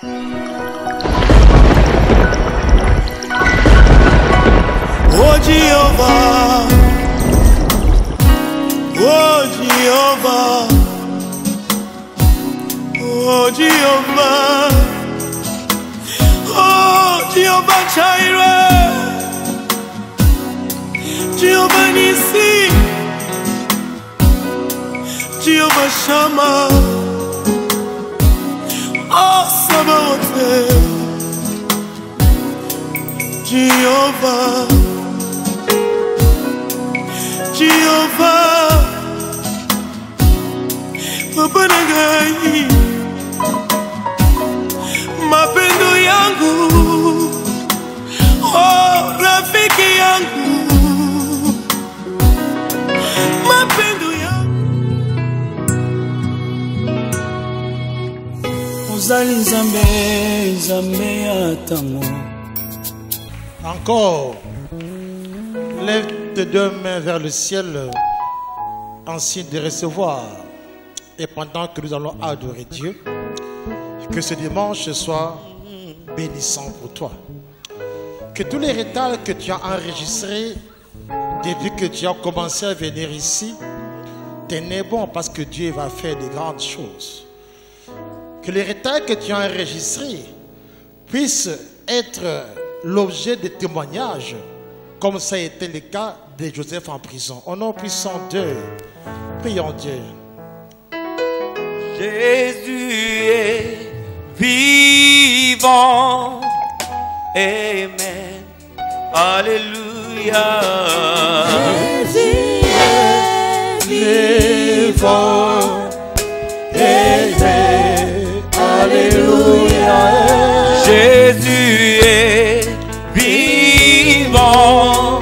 Oh Jehovah, oh Jehovah, oh Jehovah, oh Jehovah Jireh, Jehovah Nissi, Jehovah Shammah, oh Sabaoth, Jehovah. Jehovah, Baba Nagai, mapendo yangu, oh rafiki yangu, mapendo yangu. Uzali Nzambe, Nzambe atango. Encore, lève tes deux mains vers le ciel en signe de recevoir. Et pendant que nous allons adorer Dieu, que ce dimanche soit bénissant pour toi. Que tous les retards que tu as enregistrés depuis que tu as commencé à venir ici, tenez bon parce que Dieu va faire de grandes choses. Que les retards que tu as enregistrés puissent être l'objet de témoignages, comme ça a été le cas de Joseph en prison. Au nom puissant de prions Dieu. Jésus est vivant. Amen. Alléluia. Jésus est vivant. Amen. Alléluia. Jésus est vivant.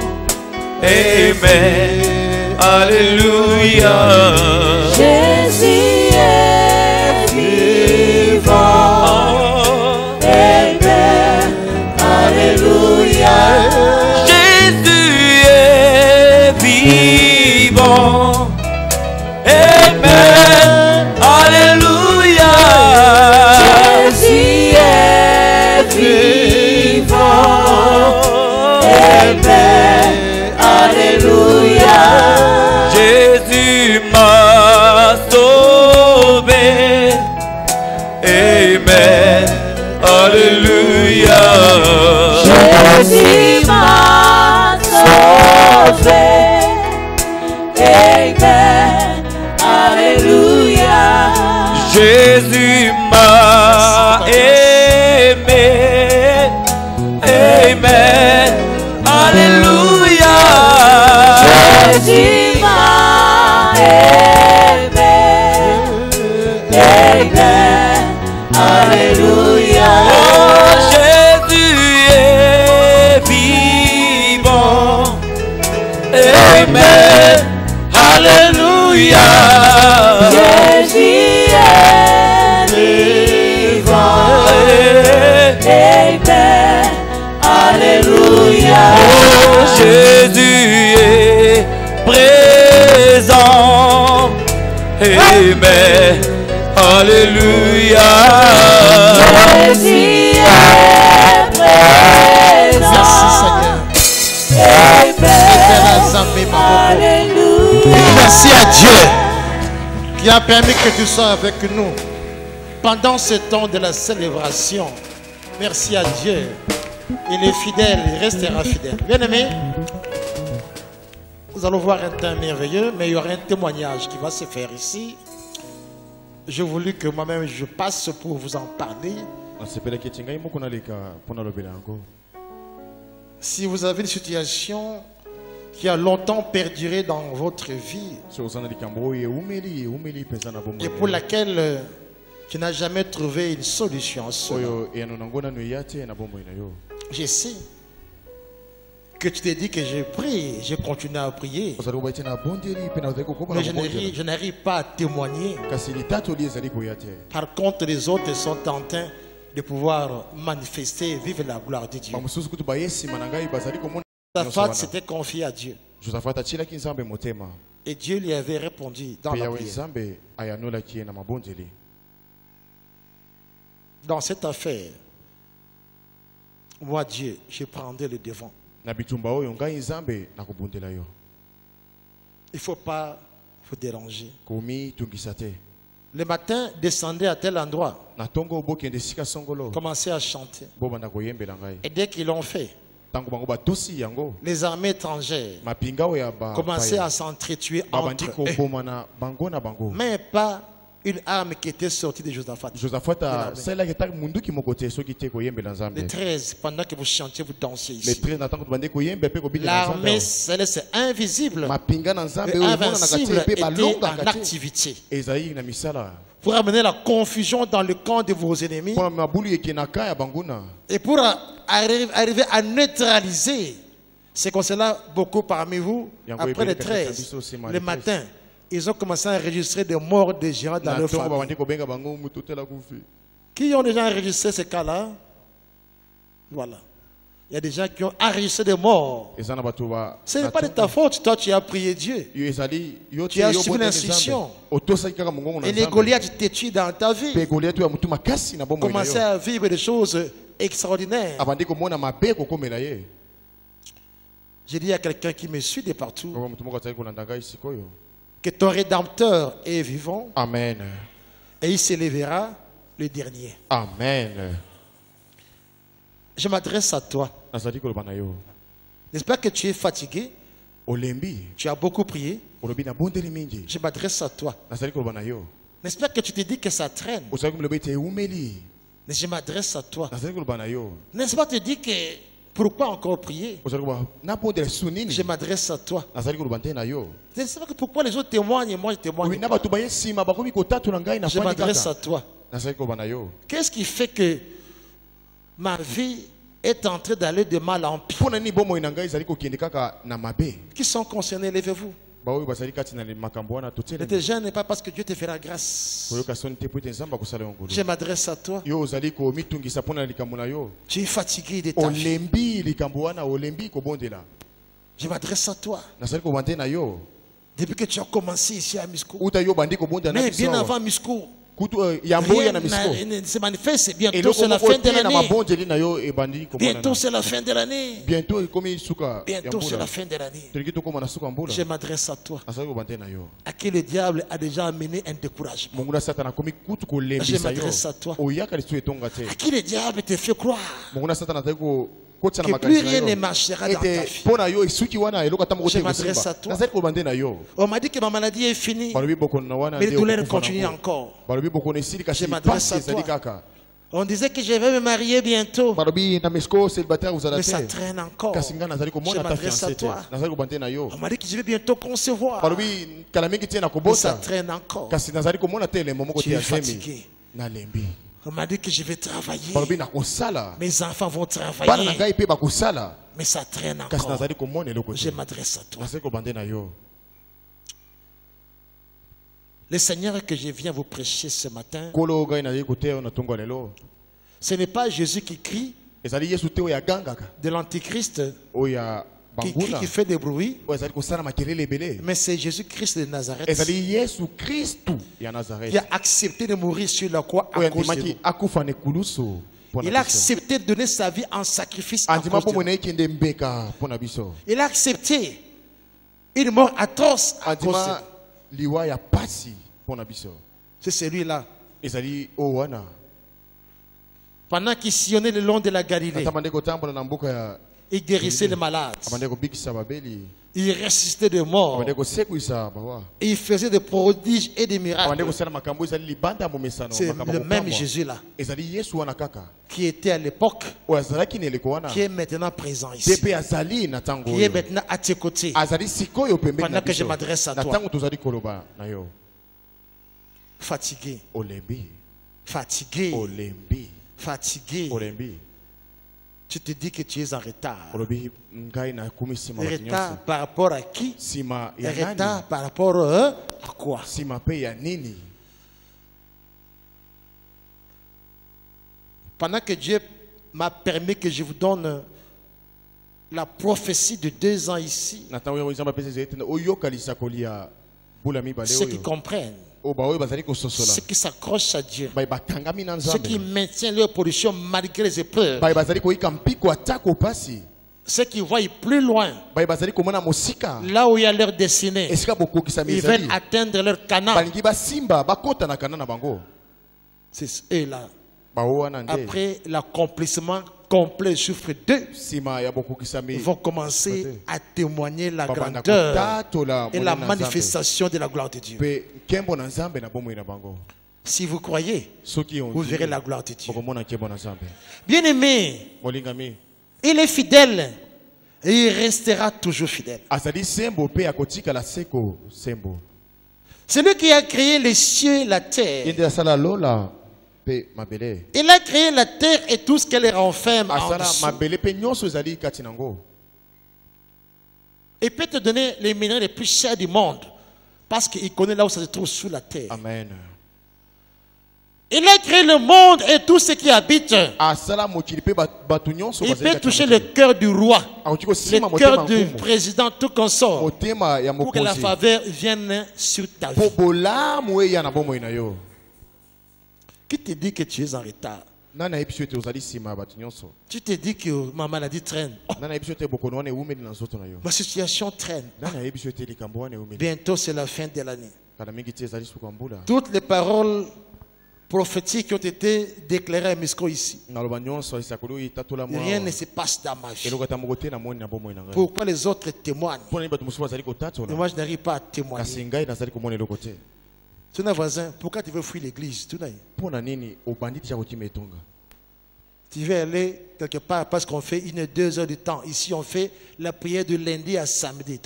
Amen. Alléluia. Jésus est vivant. Amen. Alléluia. Jésus est vivant. Amen. Alléluia. Jésus est vivant. Amen. Alléluia. Jésus m'a sauvé. Amen. Alléluia. Jésus m'a sauvé. Amen. Alléluia. Jésus m'a aimé. Amen. Alléluia. Jésus m'a aimé. Amen. Alléluia. Oh, Jésus est vivant. Amen. Alléluia. Jésus est vivant. Amen. Alléluia. Oh, Jésus est présent. Amen. Alléluia. Jésus est présent. Merci Seigneur. Amen. Alléluia. Merci à Dieu qui a permis que tu sois avec nous pendant ce temps de la célébration. Merci à Dieu. Il est fidèle, il restera fidèle. Bien-aimés, nous allons voir un temps merveilleux, mais il y aura un témoignage qui va se faire ici. J'ai voulu que moi-même je passe pour vous en parler. Si vous avez une situation qui a longtemps perduré dans votre vie et pour laquelle tu n'as jamais trouvé une solution à cela, je sais que tu t'es dit que j'ai prié, j'ai continué à prier, mais je n'arrive pas à témoigner. Par contre, les autres sont en train de pouvoir manifester, vivre la gloire de Dieu. Josaphat s'était confié à Dieu. Et Dieu lui avait répondu dans la prière. dans cette affaire, moi Dieu, je prendrai le devant. na bitumba oyo ngai nzambe nakobundela yo. Il ne faut pas vous déranger. Komi tungisa te. Le matin, descendez à tel endroit, Na tongo obokende sika songolo. commencez à chanter. Bobanda koyembela ngai. Et dès qu'ils l'ont fait, Tango bango batosi yango. les armées étrangères Mapinga oyo ya ba. commençaient à s'entretuer babandi entre eux. kobomana bango na bango. Mais pas une arme qui était sortie de Josaphat. Josaphat a sala ke tak mundu ki mokote soki te koyembela nzambe. Les 13, pendant que vous chantiez, vous dansez Les ici. 13 na tango bande koyembe pe kobina L'armée nzambe. céleste invisible, Mapinga na nzambe oyo mona na invincible, kati pe était balonga en kati. activité Ezali na misala. pour amener la confusion dans le camp de vos ennemis Pour mabulu ekenaka ya banguna. et pour arriver à neutraliser. C'est comme cela, beaucoup parmi vous, après les 13, le matin, ils ont commencé à enregistrer des morts des géants dans leur famille. Qui ont déjà enregistré ces cas-là? Voilà. Il y a des gens qui ont enregistré des morts. Ce n'est pas de ta faute, toi tu as prié Dieu. Tu as suivi l'instruction. Et les Goliaths te tuent dans ta vie. Commencez à vivre des choses extraordinaires. J'ai dit à quelqu'un qui me suit de partout que ton Rédempteur est vivant. Amen. Et il s'élèvera le dernier. Amen. Je m'adresse à toi. N'est-ce pas que tu es fatigué? Tu as beaucoup prié. Je m'adresse à toi. N'est-ce pas que tu te dis que ça traîne? Mais je m'adresse à toi. N'est-ce pas que tu te dis que pourquoi encore prier? Je m'adresse à toi. Je ne sais pas pourquoi les autres témoignent et moi je témoigne. Je m'adresse à toi. Qu'est-ce qui fait que ma vie est en train d'aller de mal en pire? Qui sont concernés? Levez-vous. Ne te gêne pas parce que Dieu te fera grâce. Je m'adresse à toi. Tu es fatigué de ta vie. Je m'adresse à toi. Depuis que tu as commencé ici à Misco. Mais bien avant Misco, rien ne se manifeste. Bientôt c'est la fin de l'année. Bientôt c'est la fin de l'année. Bientôt c'est la fin de l'année. Je m'adresse à toi. À qui le diable a déjà amené un découragement. Je m'adresse à toi. À qui le diable te fait croire que plus rien ne marchera dans ta vie. Je m'adresse à toi. On m'a dit que ma maladie est finie, mais les douleurs continuent encore. Je m'adresse à toi. On disait que je vais me marier bientôt, mais ça traîne encore. Je m'adresse à toi. On m'a dit que je vais bientôt concevoir, mais ça traîne encore. Tu es fatigué. On m'a dit que je vais travailler. Mes enfants vont travailler. Mais ça traîne encore. Je m'adresse à toi. Le Seigneur que je viens vous prêcher ce matin, ce n'est pas Jésus qui crie de l'Antichrist, qui fait des bruits, mais c'est Jésus-Christ de Nazareth qui a accepté de mourir sur la croix à cause de nous. Il a accepté de donner sa vie en sacrifice à cause de nous. Il a accepté une mort atroce à cause de nous. C'est celui-là. Pendant qu'il sillonnait le long de la Galilée, il guérissait les malades. Il ressuscitait des morts. Et il faisait des prodiges et des miracles. C'est le même Jésus-là qui était à l'époque, qui est maintenant présent ici, qui est maintenant à tes côtés. Pendant que je m'adresse à toi, fatigué, fatigué, fatigué, tu te dis que tu es en retard. Retard par rapport à qui? Retard par rapport à quoi? Pendant que Dieu m'a permis que je vous donne la prophétie de 2 ans ici, ceux qui comprennent, ceux qui s'accrochent à Dieu, ceux qui maintiennent leur position malgré les épreuves, ceux qui voient plus loin, là où il y a leur destinée, ils veulent atteindre leur Canaan. C'est eux là. Après l'accomplissement complet, chiffre 2, ils vont commencer à témoigner la grandeur et la manifestation de la gloire de Dieu. Si vous croyez, vous verrez la gloire de Dieu. Bien aimé, il est fidèle et il restera toujours fidèle. C'est lui qui a créé les cieux et la terre. Il a créé la terre et tout ce qu'elle renferme en dessous. Il peut te donner les minéraux les plus chers du monde parce qu'il connaît là où ça se trouve sous la terre. Amen. Il a créé le monde et tout ce qui habite. Il peut toucher le cœur du roi, le cœur du président, tout consort, pour que la faveur vienne sur ta vie. Qui te dit que tu es en retard? Tu te dis que ma maladie traîne. Oh, ma situation traîne. Bientôt c'est la fin de l'année. Toutes les paroles prophétiques qui ont été déclarées à Misco ici, rien ne se passe dans ma vie. Pourquoi les autres témoignent et moi je n'arrive pas à témoigner? Tu es voisin, pourquoi tu veux fuir l'église? Tu veux aller quelque part parce qu'on fait 1 ou 2 heures de temps. Ici, on fait la prière de lundi à samedi.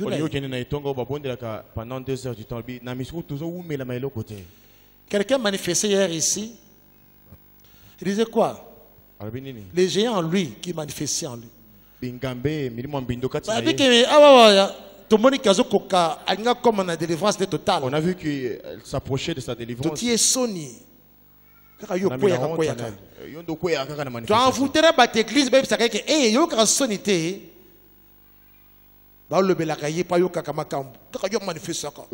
Quelqu'un manifestait hier ici. Il disait quoi? Les géants en lui qui manifestaient en lui. On a vu qu'il s'approchait de sa délivrance. Tu as envoûté la église, même ça que eh yo ka sonité. Ba le belakaye pa yo kaka makambo. Kaka yo manifeste ka.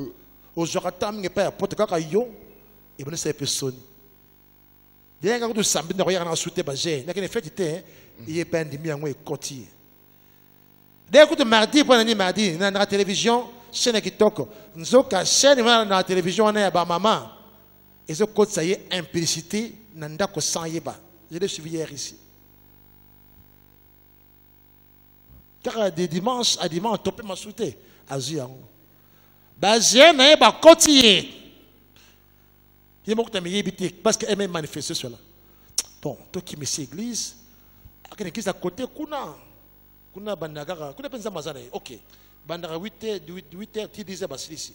O jokatam nge pa porte kaka yo et bon c'est personne. Dès que tu samedi na roya na souté ba j'ai. Na que fait était il est pas ndimi yango e koti. Dès que tu mardi pour nani mardi na la télévision chaîne kitoko. Nzoka chaîne na la télévision na ba maman. Et ce code ça y est implicité nanda ko sans yeba. Je l'ai suivi hier ici. Car de dimanche à dimanche, tu peux m'assurer. Azian. Bazien n'a pas continué. Il m'a dit parce qu'elle m'a manifesté cela. Bon, toi qui me sais l'église, à l'église à côté, kuna bandagara, kuna pensa mazana. Ok. Bandara 8h, tu disais basilisi.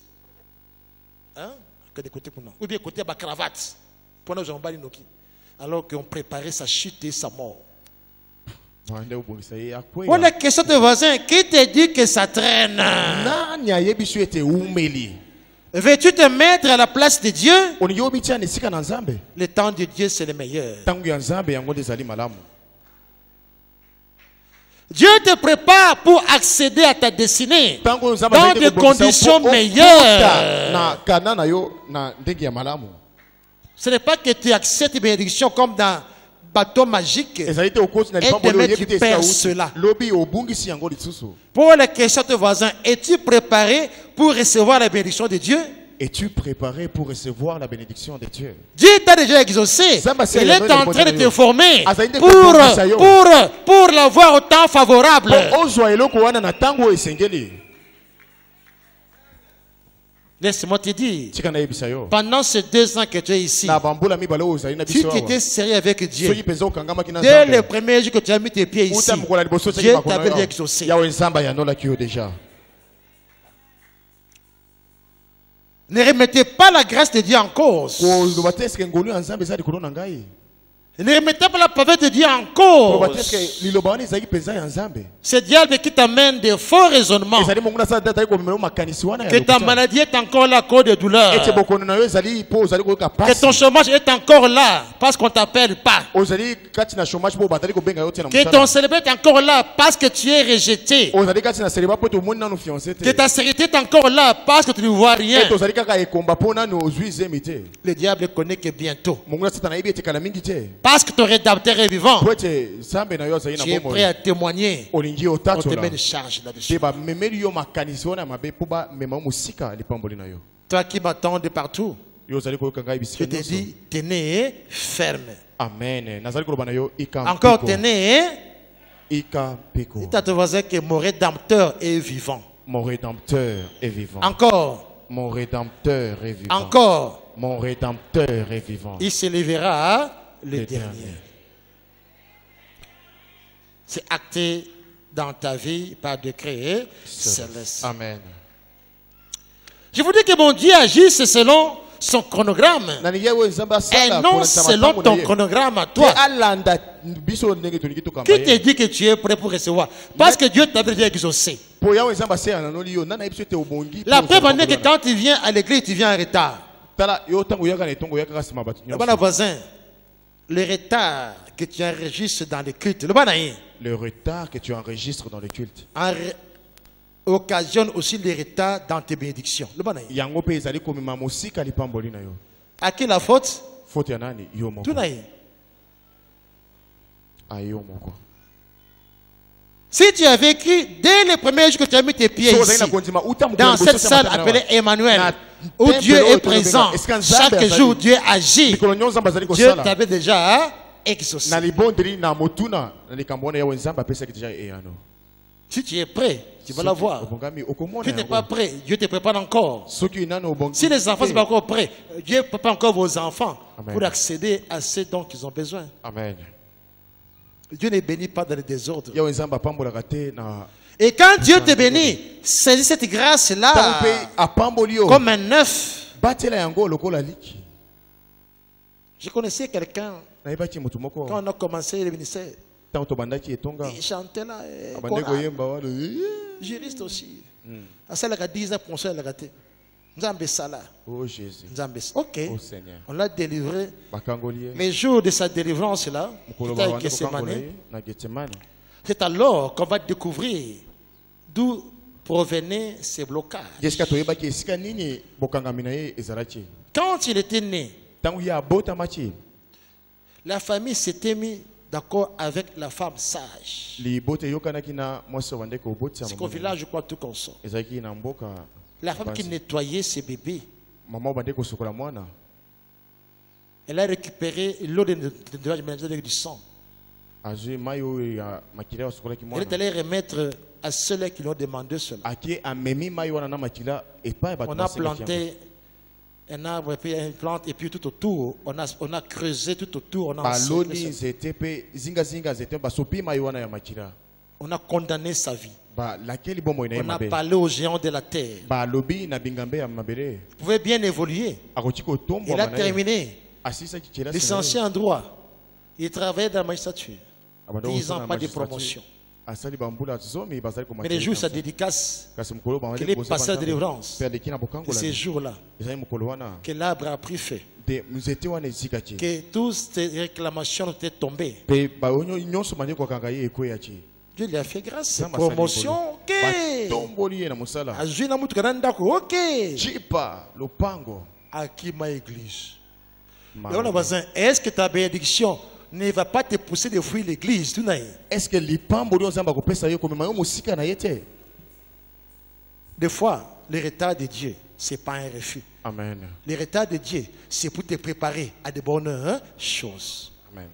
Hein? Que de côté kuna. Ou bien côté à cravate. Pour nous jambes noki. Alors qu'on préparait sa chute et sa mort. Pour la question de voisin, qui te dit que ça traîne? Veux-tu te mettre à la place de Dieu? Le temps de Dieu, c'est le meilleur. Dieu te prépare pour accéder à ta destinée dans des conditions meilleures. Ce n'est pas que tu acceptes les bénédictions comme dans bateau magique et demain tu perds cela. Pour la question de voisin, es-tu préparé pour recevoir la bénédiction de Dieu? Es-tu préparé pour recevoir la bénédiction de Dieu? Dieu t'a déjà exaucé. Il est en train de te former pour l'avoir au temps favorable. Laisse-moi te dire, pendant ces 2 ans que tu es ici, si tu étais sérieux avec Dieu, dès le premier jour que tu as mis tes pieds ici, Dieu t'avait déjà exaucé. Ne remettez pas la grâce de Dieu en cause. Ne remettez pas la parole de Dieu en po cause. battre que liloba wana ezali penza ya nzambe C'est le diable qui t'amène des faux raisonnements. ezali monguna sa data ko melo makanisi wana Que ta maladie est encore là à cause de douleurs. ete bokono na yo ezali po ozali ko ka Que passe ton chômage est encore là parce qu'on t'appelle pas. ozali kati na chômage po batali ko benga yo tina Que ton célibat est encore là parce que tu es rejeté. ozali kati na célibat po to moni na no fiancé Que ta sécurité est encore là parce que tu ne vois rien. ete ozali kaka ekomba po na no ozwi zemite Le diable connaît que bientôt. monguna satana ibi ete kala mingi te Parce que ton rédempteur est vivant. po ete zambe na yo azali na Tu es bomoi prêt à témoigner. olingi On te otatola met une charge là-dessus. te bamemeli yo makanisi wana mabe po bamema mosika lipamboli na yo Toi qui m'attends de partout, yo ozali koyoka ngai je bisika te nyonso dis, tenez ferme. amen nazali koloba na yo ika Encore mpiko. tenez. Ika mpiko. Dites à ton voisin que mon rédempteur est vivant. Mon rédempteur est vivant. Encore. Mon rédempteur est vivant. Encore. Mon rédempteur est vivant. Il se lèvera le Le dernier. dernier. C'est acté dans ta vie par décret céleste. Amen. Je vous dis que mon Dieu agisse selon son chronogramme Nani yewe nzamba et sala non kolanda selon matango na ton ye. chronogramme à Te toi. alanda biso ndenge tolingi tokamba Qui te ye. dit que tu es prêt pour recevoir? Parce que Dieu t'a déjà exaucé. Po yawe nzamba sala na noli yo nana biso te obongi. La po preuve en est ozali que quand tu viens à l'église, tu viens en retard. tala yo tango yaka na tongo yaka sima batu nyonso. Le voisin, le retard que tu enregistres dans les cultes, le banaï, Le retard que tu enregistres dans le culte. occasionne aussi les retards dans tes bénédictions. Le banaï. Yango pe ezali komema mosika lipamboli na yo. À qui la faute? Faute ya nani? Yo moko. Tout naï. Ayo moko. Si tu as vécu dès le premier jour que tu as mis tes pieds So, ici, ozali na kondima, uta mokolo dans liboso cette te salle matana appelée wa. Emmanuel, Na où temple Dieu oyo est présent, Est-ce qu'un chaque Nzambe jour azali? Dieu agit, Mikolo nyonso Nzambe azali Dieu kosala. t'avait déjà exaucé. Na libondeli na motuna na likambo wana yawe Nzambe apesaki deja eyano. Si tu es prêt, tu vas la voir. Obongami okomona Si tu n'es yango. pas prêt, Dieu te prépare encore. Soki nano obongi. Si les enfants ne sont pas encore prêts, Dieu prépare encore vos enfants Amen. pour accéder à ce dont ils ont besoin. Amen. Dieu ne bénit pas dans le désordre. Yawe Nzambe apambolaka te na Et quand Dieu te bénit, saisis cette tango grâce-là pe apamboli yo. comme un neuf. Batela yango lokola liki. Je connaissais quelqu'un, Nayebaki motu moko. quand on a commencé le ministère, Tango tobandaki etonga. il chantait là. Abande koyemba wana. Juriste aussi. À ça, il a 10 ans pour ça, il a raté. Nzambe Sala. Oh Jésus. Nzambe. Ok. Oh Seigneur. On l'a délivré. Bakangoli. Les jours de sa délivrance là, Mokolo c'était avec bawanda Gethsemane. kokangola ye na Gethsemane. C'est alors qu'on va découvrir d'où provenaient ces blocages. Jessica toyebaki esika nini bokangami na ye ezalaki. Quand il était né, Tango ya botamaki. la famille s'était mise d'accord avec la femme sage. Libote yokanaki na mwasi wande ko botisa C'est qu'au village, je crois, tout comme ça. ezalaki na mboka. La femme qui nettoyait ses bébés, Mama bande ko sokola mwana. elle a récupéré l'eau de mélanger avec du sang. Azui mayo ya makila sokola ki Elle mwana. est allée remettre à ceux qui lui ont demandé cela. Aki amemi mayo wana na makila epa ba On a planté un arbre et puis une plante et puis tout autour, on a creusé tout autour, on a encerclé baloni ça. zete pe zinga zete ba sopi mayo wana ya makila. On a condamné sa vie. Ba lakeli bomo ina On a mabe. parlé aux géants de la terre. Ba lobi na bingambe ya mabele. Vous pouvez bien évoluer. Akoti ko tombo Il a terminé. Asisa ki kila Licencié en droit. Il travaillait dans la magistrature. 10 ans, pas de promotion. Asali bambula zomi bazali ko Mais les jours, sa dédicace, kasi mukolo ba qu'il est passé à la délivrance. pe aleki na Et bokango la ces jours-là, ezali mukolo wana que l'arbre a pris feu. de muzete wana ezikaki Que toutes ces réclamations étaient tombées. pe ba onyo nyonso manje ko kanga ye ekweyaki Dieu lui a fait grâce. Nzambe asali Promotion, ok. tomboli ye na musala Azui na mutu kananda ko, ok. chipa lopango À qui ma église? Ma- Et on a besoin. Est-ce que ta bénédiction ne va pas te pousser de fuir l'église? Tout n'a rien. est-ce que lipamboli nzamba ko pesa yo komema yo musika na yete Des fois, le retard de Dieu, ce n'est pas un refus. amen Le retard de Dieu, c'est pour te préparer à de bonnes choses. amen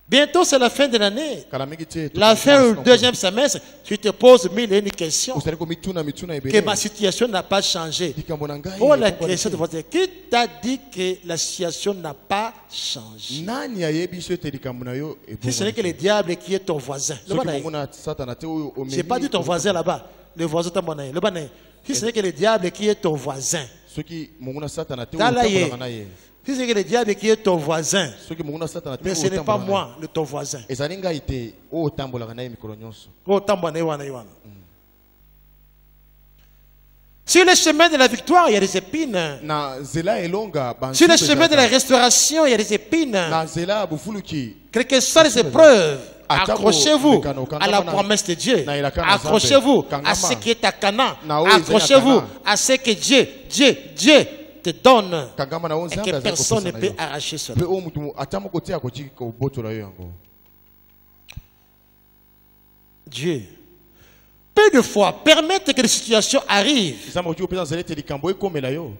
Bientôt, c'est la fin de l'année. kala mingi te La fin du deuxième semestre, tu te poses mille et une questions. usali ko mituna Que ebele ma situation n'a pas changé. likambo na ngai Oh, la pourquoi question de leki? votre qui t'a dit que la situation n'a pas changé? nani ayebi so ete likambo na yo Si ce n'est que le diable qui est ton voisin. Le soki banaï. momona satana te oyo Je n'ai pas dit ton voisin là-bas. Le voisin de mon le banaï. Si ce n'est que le diable qui est ton voisin. soki momona satana te Tala oyo ye. otambolaka na ye Si c'est que le diable qui est ton voisin, soki monguna satana mais ce n'est pas moi, ton voisin. ezali ngai te oyo otambolaka na ye mikolo nyonso. Sur le chemin de la victoire, il y a des épines. Na nzela elonga Sur le chemin de la restauration, il y a des épines. na nzela ya bofuluki Quelles que soient les épreuves, accrochez-vous à la promesse de Dieu. Accrochez-vous à ce qui est à Canaan. Accrochez-vous à ce que Dieu te donne et que personne ne peut arracher cela. mpe oyo mutu ata moko te akoki kobotola yo yango. Dieu, peu de fois, permettre que les situations arrivent, nzambe akoki kopesa nzela ete likambo ekomela yo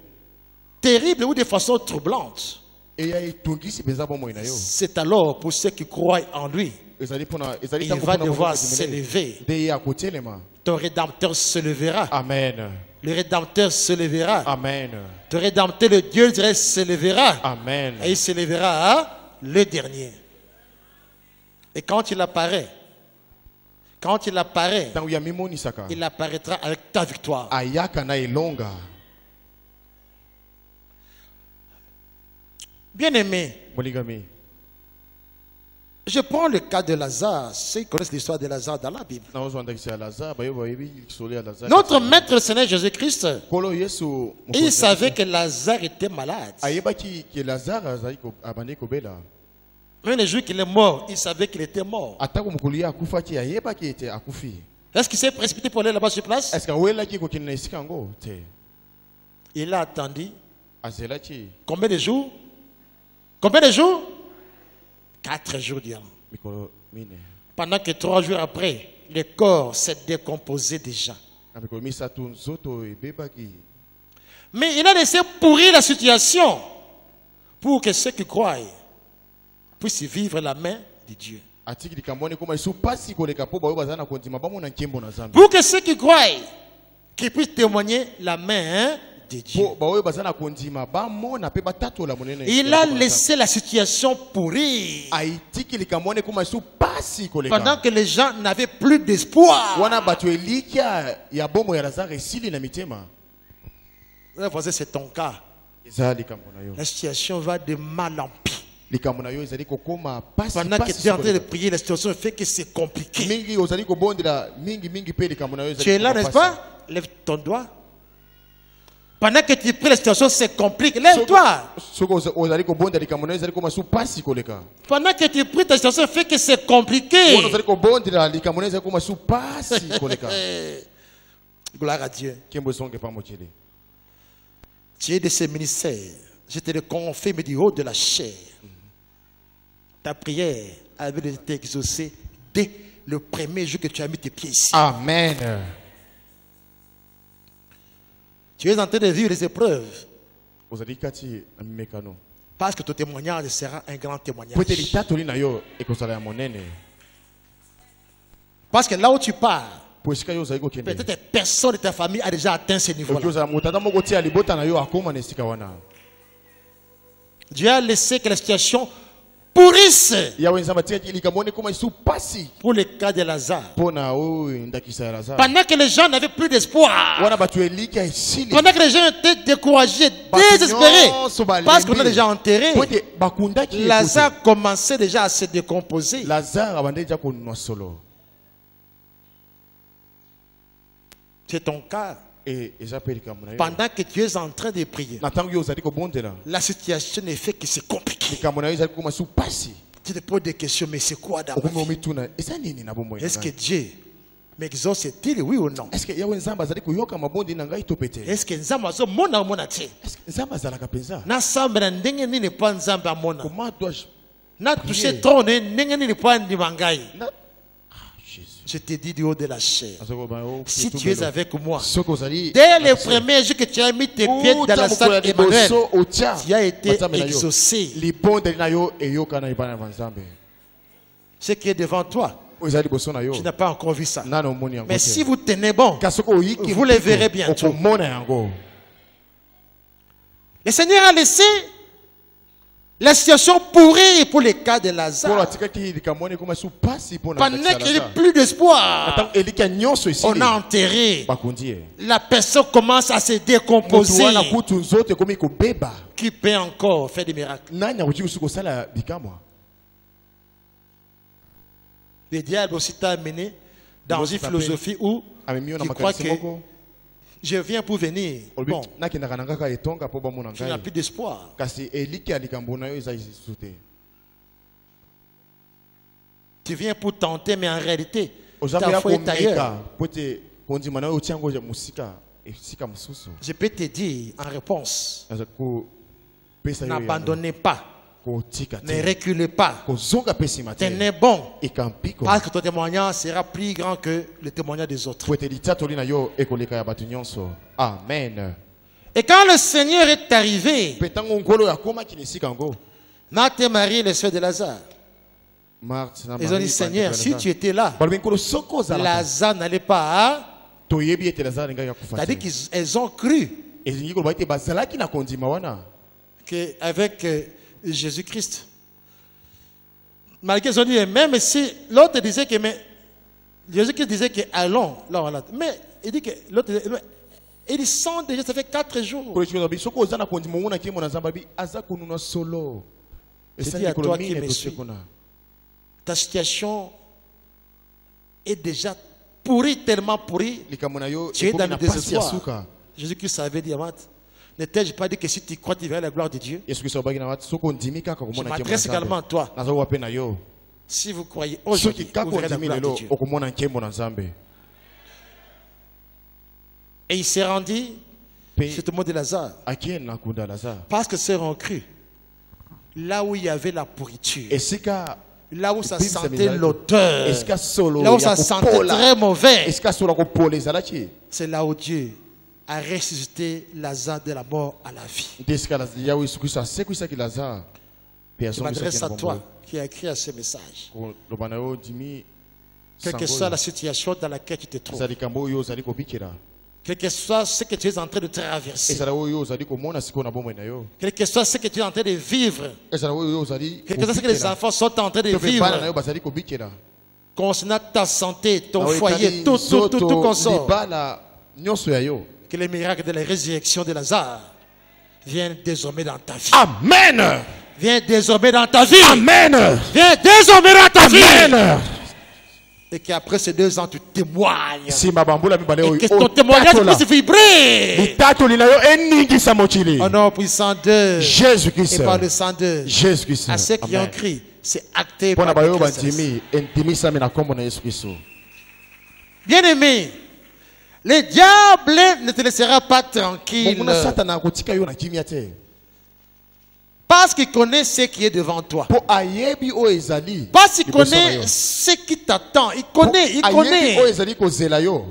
terribles ou de façon troublante. eya etungisi mpenza bomoi na yo. C'est alors pour ceux qui croient en lui, ezali mpona ezali il va devoir s'élever. nde ye akotelema. Ton Rédempteur se lèvera. Amen. Le Rédempteur se lèvera. Amen. Ton Rédempteur, le Dieu d'Israël, se lèvera. Amen. Et il se lèvera le dernier. Et quand il apparaît, ntango ya mimonisaka il apparaîtra avec ta victoire. ayaka na elonga. Bien-aimé, molingami, je prends le cas de Lazare. Ceux qui connaissent l'histoire de Lazare dans la Bible. naozwa ndakisi ya lazare bayo bayebi lisolo ya lazare. Notre maître, le Seigneur Jésus-Christ, kolo yesu il savait que Lazare était malade. ayebaki ke lazare azali abandi kobela. Même le jour qu'il est mort, il savait qu'il était mort. atako mokolo ye akufaki ayebaki ete akufi. Est-ce qu'il s'est précipité pour aller là-bas sur place? est-ce que awelaki kokende na esika yango te? Il a attendu. azelaki Combien de jours? Combien de jours? 4 jours durant. mikolo mine Pendant que 3 jours après, le corps s'est décomposé déjà. na mikolo misato nzoto ebebaki. Mais il a laissé pourrir la situation pour que ceux qui croient puissent vivre la main de Dieu. atiki likambo wana ekoma esu pasi koleka mpo bayo baza na kondima bamona nkembo na nzambe. Pour que ceux qui croient qu'ils puissent témoigner la main de Dieu. mpo baoyo baza na kondima bamona mpe batatola monene. Il a laissé la situation pourrir aitiki likambo wana ekoma esu pasi koleka. pendant que les gens n'avaient plus d'espoir. wana bato elikia ya bomo ya lazare esili na mitema. C'est ton cas. eza likambo na yo. La situation va de mal en pire. likambo na yo ezali kokoma pasi Pendant que pasi tu es en train de koleka. prier, la situation fait que c'est compliqué. mingi ozali kobondela mingi mpe likambo na yo ezali Tu es là, kokoma n'est-ce pasi. pas? Lève ton doigt. Pendant que tu pries, la situation se complique. Lève-toi. soki ozali kobondela likambo na yo ezali koma su pasi koleka. Pendant que tu pries, ta situation fait que c'est compliqué. wana ozali kobondela likambo na yo ezali koma su pasi koleka. Gloire à Dieu. nkembo esonge pa mokili. Tu es de ce ministère. Je te le confirme du haut de la chair. Ta prière avait été exaucée dès le premier jour que tu as mis tes pieds ici. Amen. Tu es en train de vivre des épreuves. ozali kati na mimekano Parce que ton témoignage sera un grand témoignage. po ete litatoli na yo ekozala ya monene. Parce que là où tu pars, po esika yo ozali kokende peut-être personne de ta famille a déjà atteint ce okoki niveau-là. ozala moto ata moko te ya libota na yo akóma na esika wana. Dieu a laissé que la situation pourrisse yawe nzambe atikaki likambo wana ekóma esu pasi pour le cas de Lazare. mpo na oyo ndakisa ya lazare. Pendant que les gens n'avaient plus d'espoir. wana bato eliki esili Pendant que les gens étaient découragés, désespérés. Parce qu'on a déjà enterré. po ete bakundaki ye Lazare commençait déjà à se décomposer. kote. lazare abandeli ja konwa solo. C'est ton cas. e eza mpe likambo na yo. Pendant que tu es en train de prier, na ntango yo ozali kobondela la situation ne fait que c'est compliqué. likambo na yo ezali kokóma su pasi. Tu te poses des questions, mais c'est quoi dans ma okomi vie? omituna eza nini na bomoi na Est-ce que ngai? Dieu m'exauce-t-il, oui ou non? est-ce que yawe nzambe azali koyoka mabondeli na ngai to pe te? Est-ce que nzambe azomona omona te? est-ce que nzambe azalaka mpenza? Nasambela ndenge nini po nzambe amona? comment dois-je Natouche trône ndenge nini po andima ngai? na... ah, Jésus. Je te dis du haut de la chair. Si tu es avec moi, soki ozali dès le premier jour que tu as mis tes pieds dans la salle Emmanuel, tu as été exaucé. libondeli na yo eyoka na libana ya nzambe Ce qui est devant toi, oyo eza liboso na yo tu n'as pas encore vu ça. nano omoni yango Mais te. si vous tenez bon, kasi soki oyiki vous le verrez bientôt. okomona yango. Le Seigneur a laissé La situation pourrie pour les cas de Pour Lazare. atikaki likamoni koma su pasi pona Pendant qu'il n'y a plus d'espoir, Attends, elika nyonso ici. on a enterré. Bakundi. La personne commence à se Motu décomposer. wana kutu nzoto komi ko beba. Qui peut encore faire des miracles? Nanya uji usuko sala bikamwa. Le diable aussi t'a amené dans une philosophie où Amemio na tu crois makanisi que moko. je viens pour venir. Bon, Nakenda kananga etonga po bamu tu n'as nangai. plus d'espoir. Kasi eliki alikambo na yo eza isute. Tu viens pour tenter, mais en réalité, Ozabe ta ya foi est ailleurs. komeka pote kondima na yo tiango ya musika esika mususu. Je peux te dire en réponse, Aza ko pesa yo. n'abandonnez pas, Ko tika ne te. reculez pas, Ko zonga pesi mate. tenez bon, Ekampiko. parce que ton témoignage sera plus grand que le témoignage des autres. Pote litatoli na yo ekoleka ya batu nyonso. Amen. Et quand le Seigneur est arrivé, Petango ngolo ya koma kinisika ngo. Marthe et Marie, les sœurs de Lazare, Marthe na ils ont dit, Seigneur, si tu étais là, Balbi ngolo soko zala. Lazare n'allait pas. Toyebi ete Lazare nga ya kufata. C'est-à-dire qu'elles ont cru Ezingi ko baite bazalaki na kondima wana. qu'avec Jésus-Christ, malgré qu'ils ont dit, même si l'autre disait que, mais Jésus-Christ disait que allons, là, voilà. Mais il dit que l'autre, ils sont déjà, ça fait 4 jours. Pour les soko ozana kondima mona ki mona zambabi aza kununa solo. Je dis à toi qui me suis, ta situation est déjà pourrie, tellement pourrie. Likamona yo Tu es dans le pasi ya désespoir. suka. Jésus-Christ avait dit à Marthe, ne t'ai-je pas dit que si tu crois, tu verras la gloire de Dieu? Yesu Kristo baki na watu soko ndimi kaka Je komona ki m'adresse également à toi. Nazo wape na yo. Si vous croyez Soki aujourd'hui, kako vous verrez la ndimi gloire de lelo Dieu. okomona nkembo na Nzambe. Et il s'est rendu Pe chez tout le monde de Lazare. akie na kunda Lazare. Parce que ceux ont cru. Là où il y avait la pourriture. Esika Là où ça Bible, ça sentait me l'odeur. esika solo Là où ya ça sentait kopola. très mauvais. Esika solo ko pole zalaki. C'est là où Dieu a ressuscité Lazare de la mort à la vie. Desika la ya Yesu Kristo asekwisa ki Lazare. Pe Je asongi m'adresse à bombo. toi qui as écrit à ce message. Ko lobana yo dimi. Quelle que soit la situation dans laquelle tu te trouves. Zali kambo yo zali ko bikira. Quel que soit ce que tu es en train de traverser. Ezala oyo zali ko mona siko na bombo na yo. Quel que soit ce que tu es en train de vivre. Ezala oyo zali. Quel que soit ce que les enfants sont en train de vivre. bazali ko bikira. Concernant ta santé, ton Na foyer, etali tout nzoto, consort. libala nyonso ya yo. Que les miracles de la résurrection de Lazare viennent désormais dans ta vie. Amen. Viens désormais dans ta vie. Amen. Viens désormais dans ta vie. Amen. Et qu'après ces 2 ans, tu témoignes. Si mabambula mibale Et oyo. que ton témoignage puisse vibrer. Litatoli na yo eningisa mokili. Au nom puissant de Jésus-Christ. et par le sang de Jésus-Christ. à ceux qui ont crié, c'est acté Pona par bayo le Christ. bandimi entimisami na kombo na Yesu Kristo. Bien-aimé, le diable ne te laissera pas tranquille Bomuna satana akotika yo na kimia te. parce qu'il connaît ce qui est devant toi. Po ayebi o ezali. Parce qu'il liboso na connaît yo. ce qui t'attend. Il connaît, il Ayebi o connaît. ezali kozela yo.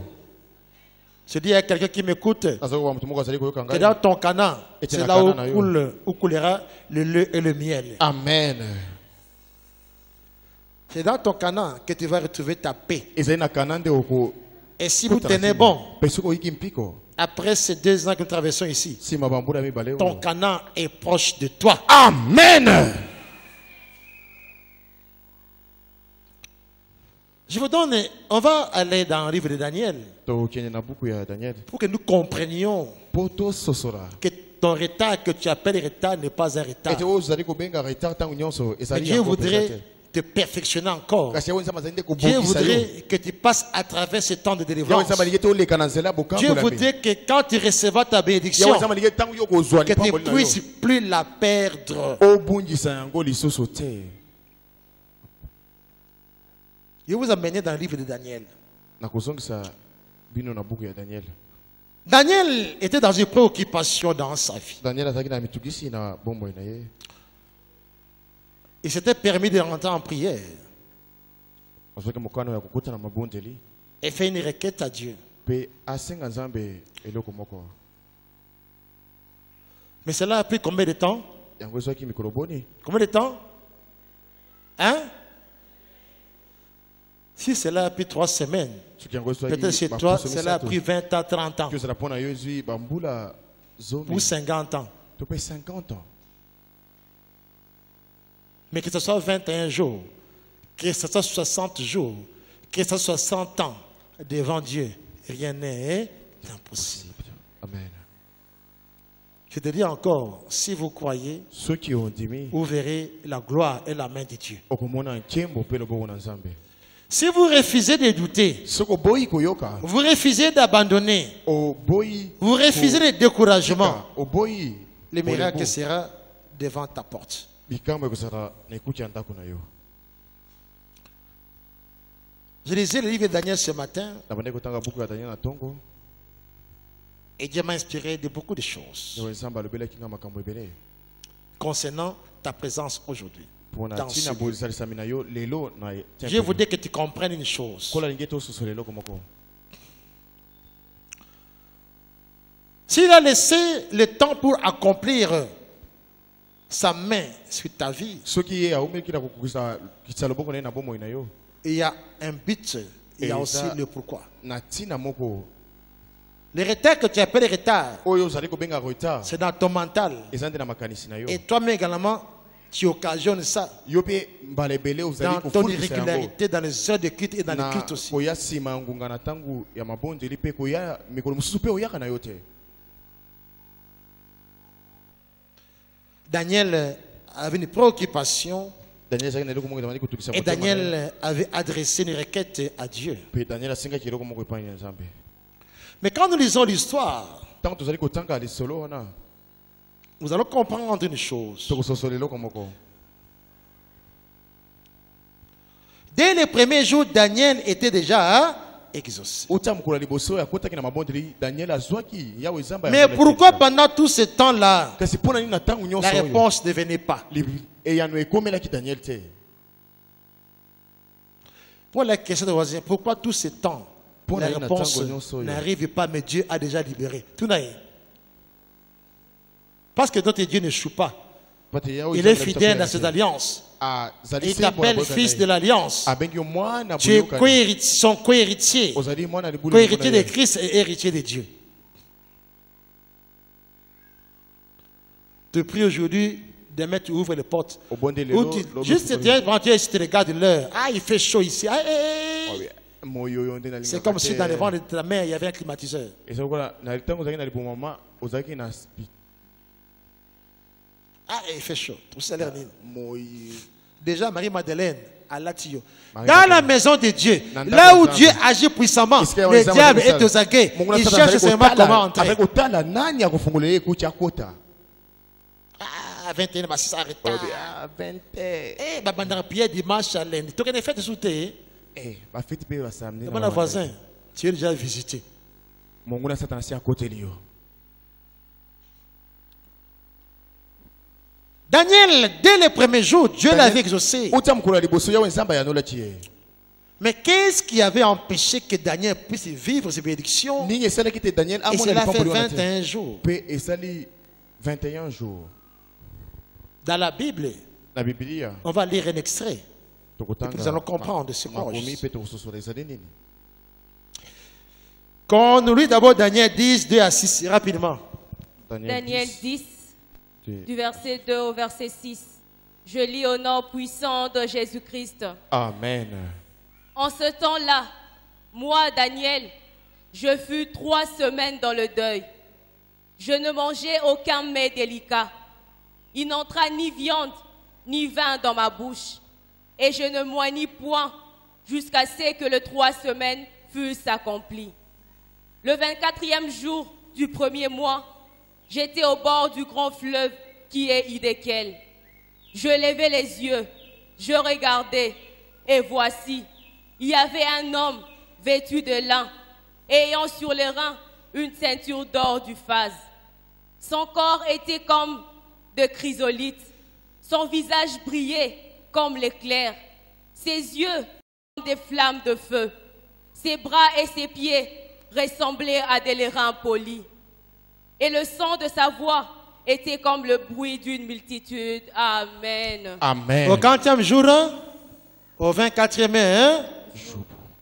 Je dis à quelqu'un qui m'écoute Nazo ba mutu moko azali koyoka que ngai. dans ton Canaan, Et c'est dans là Canaan, où coulera le lait et le miel. Amen. C'est dans ton Canaan que tu vas retrouver ta paix. Ezali na kanande oko. Et si vous tenez bon, Pesoko iki mpiko. après ces 2 ans que nous traversons ici, Si mabambula mibale ton oyo. Canaan est proche de toi. Amen. Je vous donne, on va aller dans le livre de Daniel To kene na buku ya Daniel. pour que nous comprenions Poto sosora. que ton retard que tu appelles retard n'est pas un retard. Ete ozali kobenga retard tangu nyonso Mais ezali. Dieu yango voudrait peut-être. te perfectionner encore. Kasi yawe nzamba zali nde Dieu kobongisa yo. voudrait que tu passes à travers ce temps de Yawe délivrance. nzamba lingi te oleka na nzela bokambo Dieu la voudrait que quand tu recevras ta Yawe bénédiction, nzamba lingi tangu yo kozwa que tu lipamboli na ne puisses yo. plus la perdre. Obungisa yango lisusu te. Je vais vous amener dans le livre de Daniel. Na kozongisa bino na buku ya Daniel. Daniel était dans une préoccupation dans sa vie. Daniel azalaki na mitugisi na bombo na ye. Il s'était permis de rentrer en prière Azwaki mokano ya kokota na mabondeli et faire une requête à Dieu. pe asenga Nzambe eloko moko. Mais cela a pris combien de temps? Yango ezwaki mikolo boni. Combien de temps? Hein? Si cela a pris 3 semaines, Soki yango ezwaki peut-être chez toi, cela a pris 20 ans, 30 ans, Ki ozala mpona yo ezwi bambula zomi ou 50 ans. to pe 50 ans. Mais que ce soit 21 jours, que ce soit 60 jours, que ce soit 100 ans devant Dieu, rien n'est impossible. Amen. Je te dis encore, si vous croyez, Ceux qui ont dit, vous verrez la gloire et la main de Dieu. okomona nkembo pe lobo na Nzambe. Si vous refusez de douter, Soko boyi koyoka, vous refusez d'abandonner, o boyi, vous refusez le découragement, o boyi, le miracle sera devant ta porte. bikambo ekosala na ekuti ya ndako na yo. Je lisais le livre de Daniel ce matin Na bande kotanga buku ya Daniel na tongo, et Dieu m'a inspiré de beaucoup de choses yo Nzambe alobelaki nga makambo ebele. concernant ta présence aujourd'hui. Pona Dans ce tina lieu. bozalisami na yo lelo na Je voudrais que tu comprennes une chose. kola lingi tosusu lelo komoko. S'il a laissé le temps pour accomplir sa main sur ta vie, Soki ye aumeli kila kokukisa kitsa loboko na ye na bomoi na yo, il y a un but, il y a Et aussi ça- le pourquoi. na tina moko Le retard que tu appelles retard, oyo ozali kobenga retard c'est dans ton mental. eza nde na makanisi na yo. Et toi-même également, tu occasionnes ça Yo mpe mbala ebele ozali dans ton kofundisa yango irrégularité, dans les heures de culte et dans les na cultes aussi. koya nsima ya ngunga na ntango ya mabondeli mpe koya mikolo mosusu mpe oyaka na yo te. Daniel avait une préoccupation Daniel ezalaki na eloko moko ezalaki kotokisa et motema na ye. Daniel avait adressé une requête à Dieu. Mpe Daniel asengaki eloko moko epai ya Nzambe. Mais quand nous lisons l'histoire, Ntango tozali kotanga lisolo wana nous allons comprendre une chose. tokososola eloko moko. Dès les premiers jours, Daniel était déjà exaucé. Ota mokolo ya liboso akotaki na mabondeli Daniel azwaki yawe ezamba ya Mais kolekisa. pourquoi pendant tout ce temps-là, kasi mpo na nini na ntango la nyonso oyo réponse ne venait pas? eyano ekomelaki Daniel te? Pour la question de voisin, pourquoi tout ce temps, Pour la la réponse Natango Nyonso, n'arrive pas, mais Dieu a déjà libéré. Tout n'a rien. Parce que notre Dieu ne choue pas. Pate yawe Il est ezamba fidèle na à ses alliances. azali Il se mpo na t'appelle boyokani fils na de ye. l'alliance. abengi yo mwana Tu es boyokani. son co-héritier. Ozali mwana libulu Co-héritier na de ye. Christ et héritier de Dieu. Tu pries aujourd'hui, demain tu ouvres les portes. Obondeli Ou lelo, tu, lobi juste sokoli. quand tu regardes l'heure. Ah, il fait chaud ici. Ah, Moyo yo nde nalingaka c'est comme si te. dans les vents de ta mère, il y avait un climatiseur. Eza lokola na ntango ozalaki na libomama ozalaki na Ah, il fait chaud. Tout ça a l'air nul. moyi. Déjà, Marie-Madeleine, à Latio. Marie Dans la Madeleine. maison de Dieu, Nanda là où Nzambe. Dieu agit puissamment, Est-ce qu'il y a le un diable exemple est aux aguets. Mongona Il sasa cherche azali seulement kotala- comment entrer. azali kotala nani akofungolela ye ekuti akota. Ah, 21, bah, c'est ça, arrête. Olobi, ah, 20. Eh, bah, pendant prière dimanche à lundi. Tu connais fait de sauter. bafeti mpe basamedi Mon voisin, tu es déjà visité. monguna satana si akoteli yo. Daniel, dès les premiers jours, Dieu l'avait exaucé. uta mokolo ya liboso yawe nzambe ayanolaki ye. Mais qu'est-ce qui avait empêché que Daniel puisse vivre ces bénédictions? nini esalaki te Daniel Et amona cela fait lipamboli wana te 21 jours. mpe esali 21 jours. Dans la Bible, Na Biblia on va lire un extrait. tokotanga Nous allons comprendre ce makomi qu'on mpe tokososola ezali nini. Quand nous lit d'abord Daniel 10, 2 à 6, rapidement. Daniel 10, Tu- du verset 2 au verset 6. Je lis au nom puissant de Jésus-Christ. Amen. En ce temps-là, moi, Daniel, je fus 3 semaines dans le deuil. Je ne mangeai aucun mets délicat. Il n'entra ni viande, ni vin dans ma bouche. Et je ne moignis point jusqu'à ce que le 3 semaines fussent accomplies. Le 24e jour du premier mois, j'étais au bord du grand fleuve qui est Hidékel. Je levai les yeux, je regardai, et voici, il y avait un homme vêtu de lin, ayant sur les reins une ceinture d'or du phase. Son corps était comme de chrysolite, son visage brillait comme l'éclair, ses yeux comme des flammes de feu, ses bras et ses pieds ressemblaient à des lérins polis. Et le son de sa voix était comme le bruit d'une multitude. Amen. Amen. Au 40e jour, hein, au 24e, hein,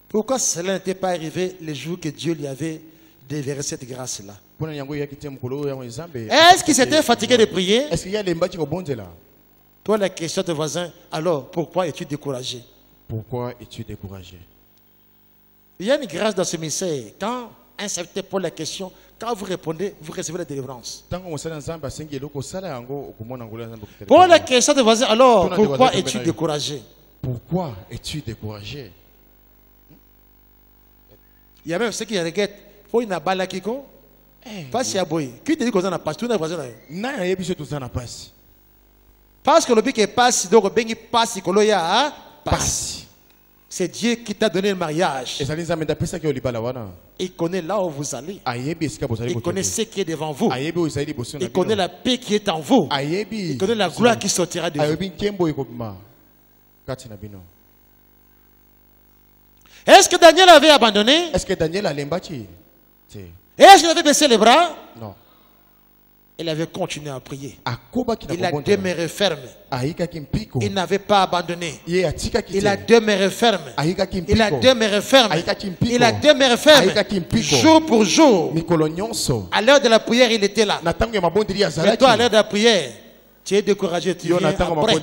pourquoi cela n'était pas arrivé le jour que Dieu lui avait déverré cette grâce-là? Mpona yango eyaki te mokolo oyo yango nzambe. Est-ce qu'il s'était fatigué de prier? Est-ce qu'il y a lembaki kobonzela? Toi, la question de voisin, alors pourquoi es-tu découragé? Pourquoi es-tu découragé? Il y a une grâce dans ce message. Quand un serviteur pose la question, quand vous répondez, vous recevez la délivrance. Pour la question de voisin, alors pourquoi es-tu découragé? Pourquoi es-tu découragé? Il y a même ceux qui regrettent. Faut une balle qui compte. Pas si aboyé. Qui te dit qu'on a pas? Tout le voisin là. Parce que le but qui passe, donc le bien passe, passe. C'est Dieu qui t'a donné le mariage. Il connaît là où vous allez. Il connaît ce qui est devant vous. Il connaît la paix qui est en vous. Il connaît la gloire qui sortira de vous. Est-ce que Daniel avait abandonné? Est-ce que Daniel a l'embâti? Est-ce qu'il avait baissé les bras? Non. Il avait continué à prier. Il a demeuré ferme. Il n'avait pas abandonné. Il a demeuré ferme. Il a demeuré ferme. Il a demeuré ferme. Jour pour jour. À l'heure de la prière, il était là. Mais toi, à l'heure de la prière, tu es découragé. Tu viens après.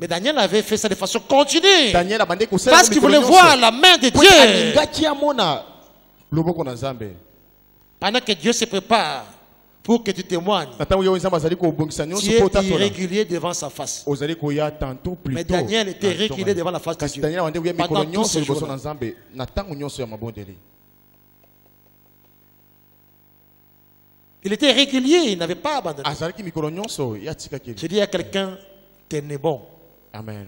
Mais Daniel avait fait ça de façon continue. Parce qu'il voulait voir la main de Dieu. Pendant que Dieu se prépare pour que tu témoignes, tu es irrégulier devant sa face. Mais Daniel était régulier devant la face de Dieu pendant tous ces jours-là. Il était régulier, il n'avait pas abandonné. Je dis à quelqu'un, tenez bon. Amen.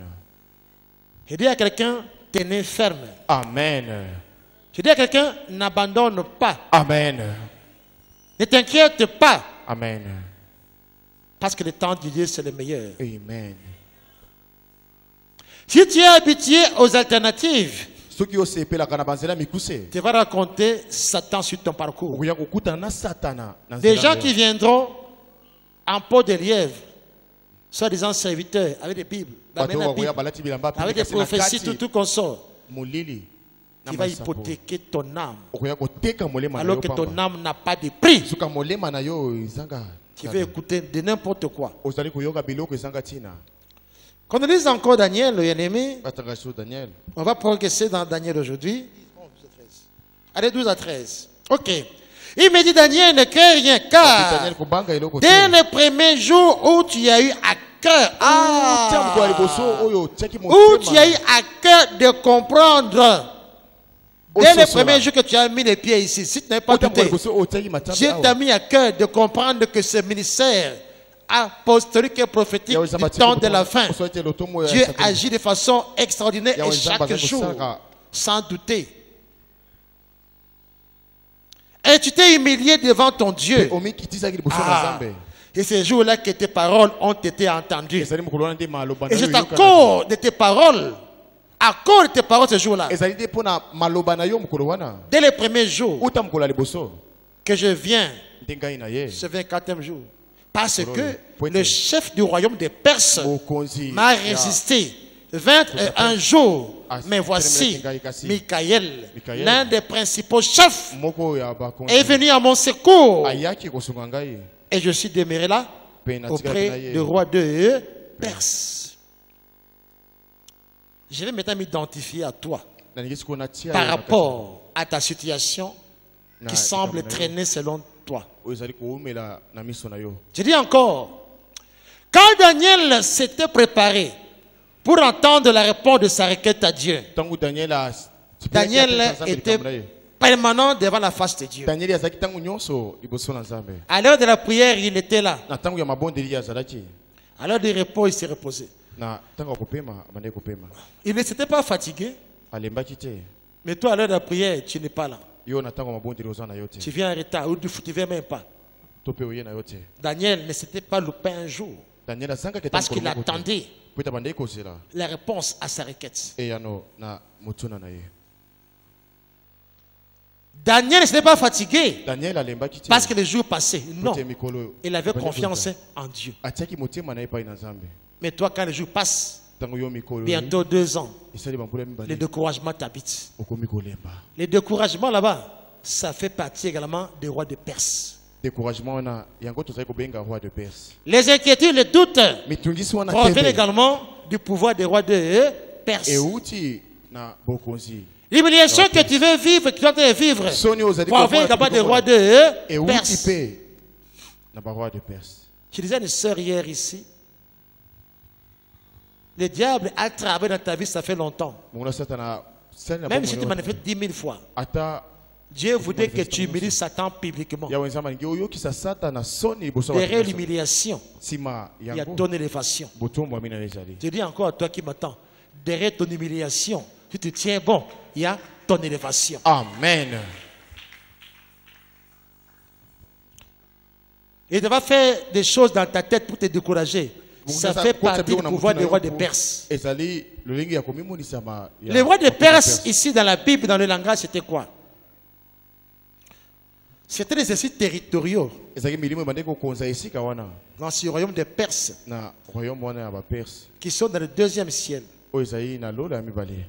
Je dis à quelqu'un, tenez ferme. Amen. Je dis à quelqu'un, n'abandonne pas. Amen. Ne t'inquiète pas. Amen. Parce que le temps de Dieu, c'est le meilleur. Amen. Si tu es habitué aux alternatives, tu vas raconter Satan sur ton parcours. Des gens qui viendront en peau de lièvre, soi-disant serviteurs, avec des Bibles, avec des prophéties, tout qu'on sort. Qui va hypothéquer ton âme. Alors que ton âme n'a pas de prix. Tu vas écouter de n'importe quoi. Quand on lit encore Daniel, le bien-aimé, on va progresser dans Daniel aujourd'hui. Allez, 12 à 13. Ok. Il me dit, Daniel, ne crains rien, car dès le premier jour où tu as eu à cœur, où tu as eu à cœur de comprendre, dès le premier jour que tu as mis les pieds ici, si tu n'avais pas douté, Dieu t'a mis à cœur de comprendre que ce ministère apostolique et prophétique du temps de la fin, Dieu agit de façon extraordinaire et chaque jour, sans douter. Et tu t'es humilié devant ton Dieu. Et ces jours-là que tes paroles ont été entendues. Et c'est à cause de tes paroles. À cause de tes paroles ce jour-là. Dès le premier jour que je viens, ce 24e jour. Parce que le chef du royaume des Perses m'a résisté 21 jours. Mais voici, Michael, l'un des principaux chefs, est venu à mon secours. Et je suis demeuré là, auprès du roi de Perse. Je vais maintenant m'identifier à toi par rapport à ta situation qui semble traîner selon toi. Je dis encore, quand Daniel s'était préparé pour entendre la réponse de sa requête à Dieu, Daniel était permanent devant la face de Dieu. À l'heure de la prière, il était là. À l'heure du repos, il s'est reposé. Il ne s'était pas fatigué. Mais toi, à l'heure de la prière, tu n'es pas là. Tu viens en retard ou tu ne viens même pas. Daniel ne s'était pas loupé un jour. Parce qu'il attendait la réponse à sa requête. Daniel ne s'était pas fatigué parce que les jours passaient. Non. Il avait confiance en Dieu. Mais toi, quand les jours passent, bientôt 2 ans, le découragement t'habite. Le découragement là-bas, ça fait partie également des rois de Perse. découragement wana yango tozali kobenga roi de Perse. Les inquiétudes, les doutes Mitungisi wana proviennent tembe également du pouvoir des rois de Perse. euti na bokonzi. L'humiliation que tu veux vivre, que tu dois vivre, Soni ozali provient également des rois de euti Perse. pe na ba roi de Perse. Je disais à une sœur hier ici, le diable a travaillé dans ta vie, ça fait longtemps. Mona satana sani Même si tu manifestes 10 000 fois, ata Dieu voudrait que tu humilies Satan publiquement. ya wenzama ngi oyo kisa satana soni boso Derrière l'humiliation, sima il y a yango ton élévation. botombo amina ezali. Je dis encore à toi qui m'attends, derrière ton humiliation, tu te tiens bon, il y a ton élévation. Amen. Il ne va faire des choses dans ta tête pour te décourager. Ça fait partie du pouvoir des rois de Perse. Ezali lolingi ya komimunisama ya Les rois de Perse, ici dans la Bible, dans le langage, c'était quoi? C'était des exercices territoriaux ezali milimo ebande kokonza esika wana dans ce royaume des Perses na royaume wana ya baperse qui sont dans le deuxième ciel, oyo ezali na lola ya mibale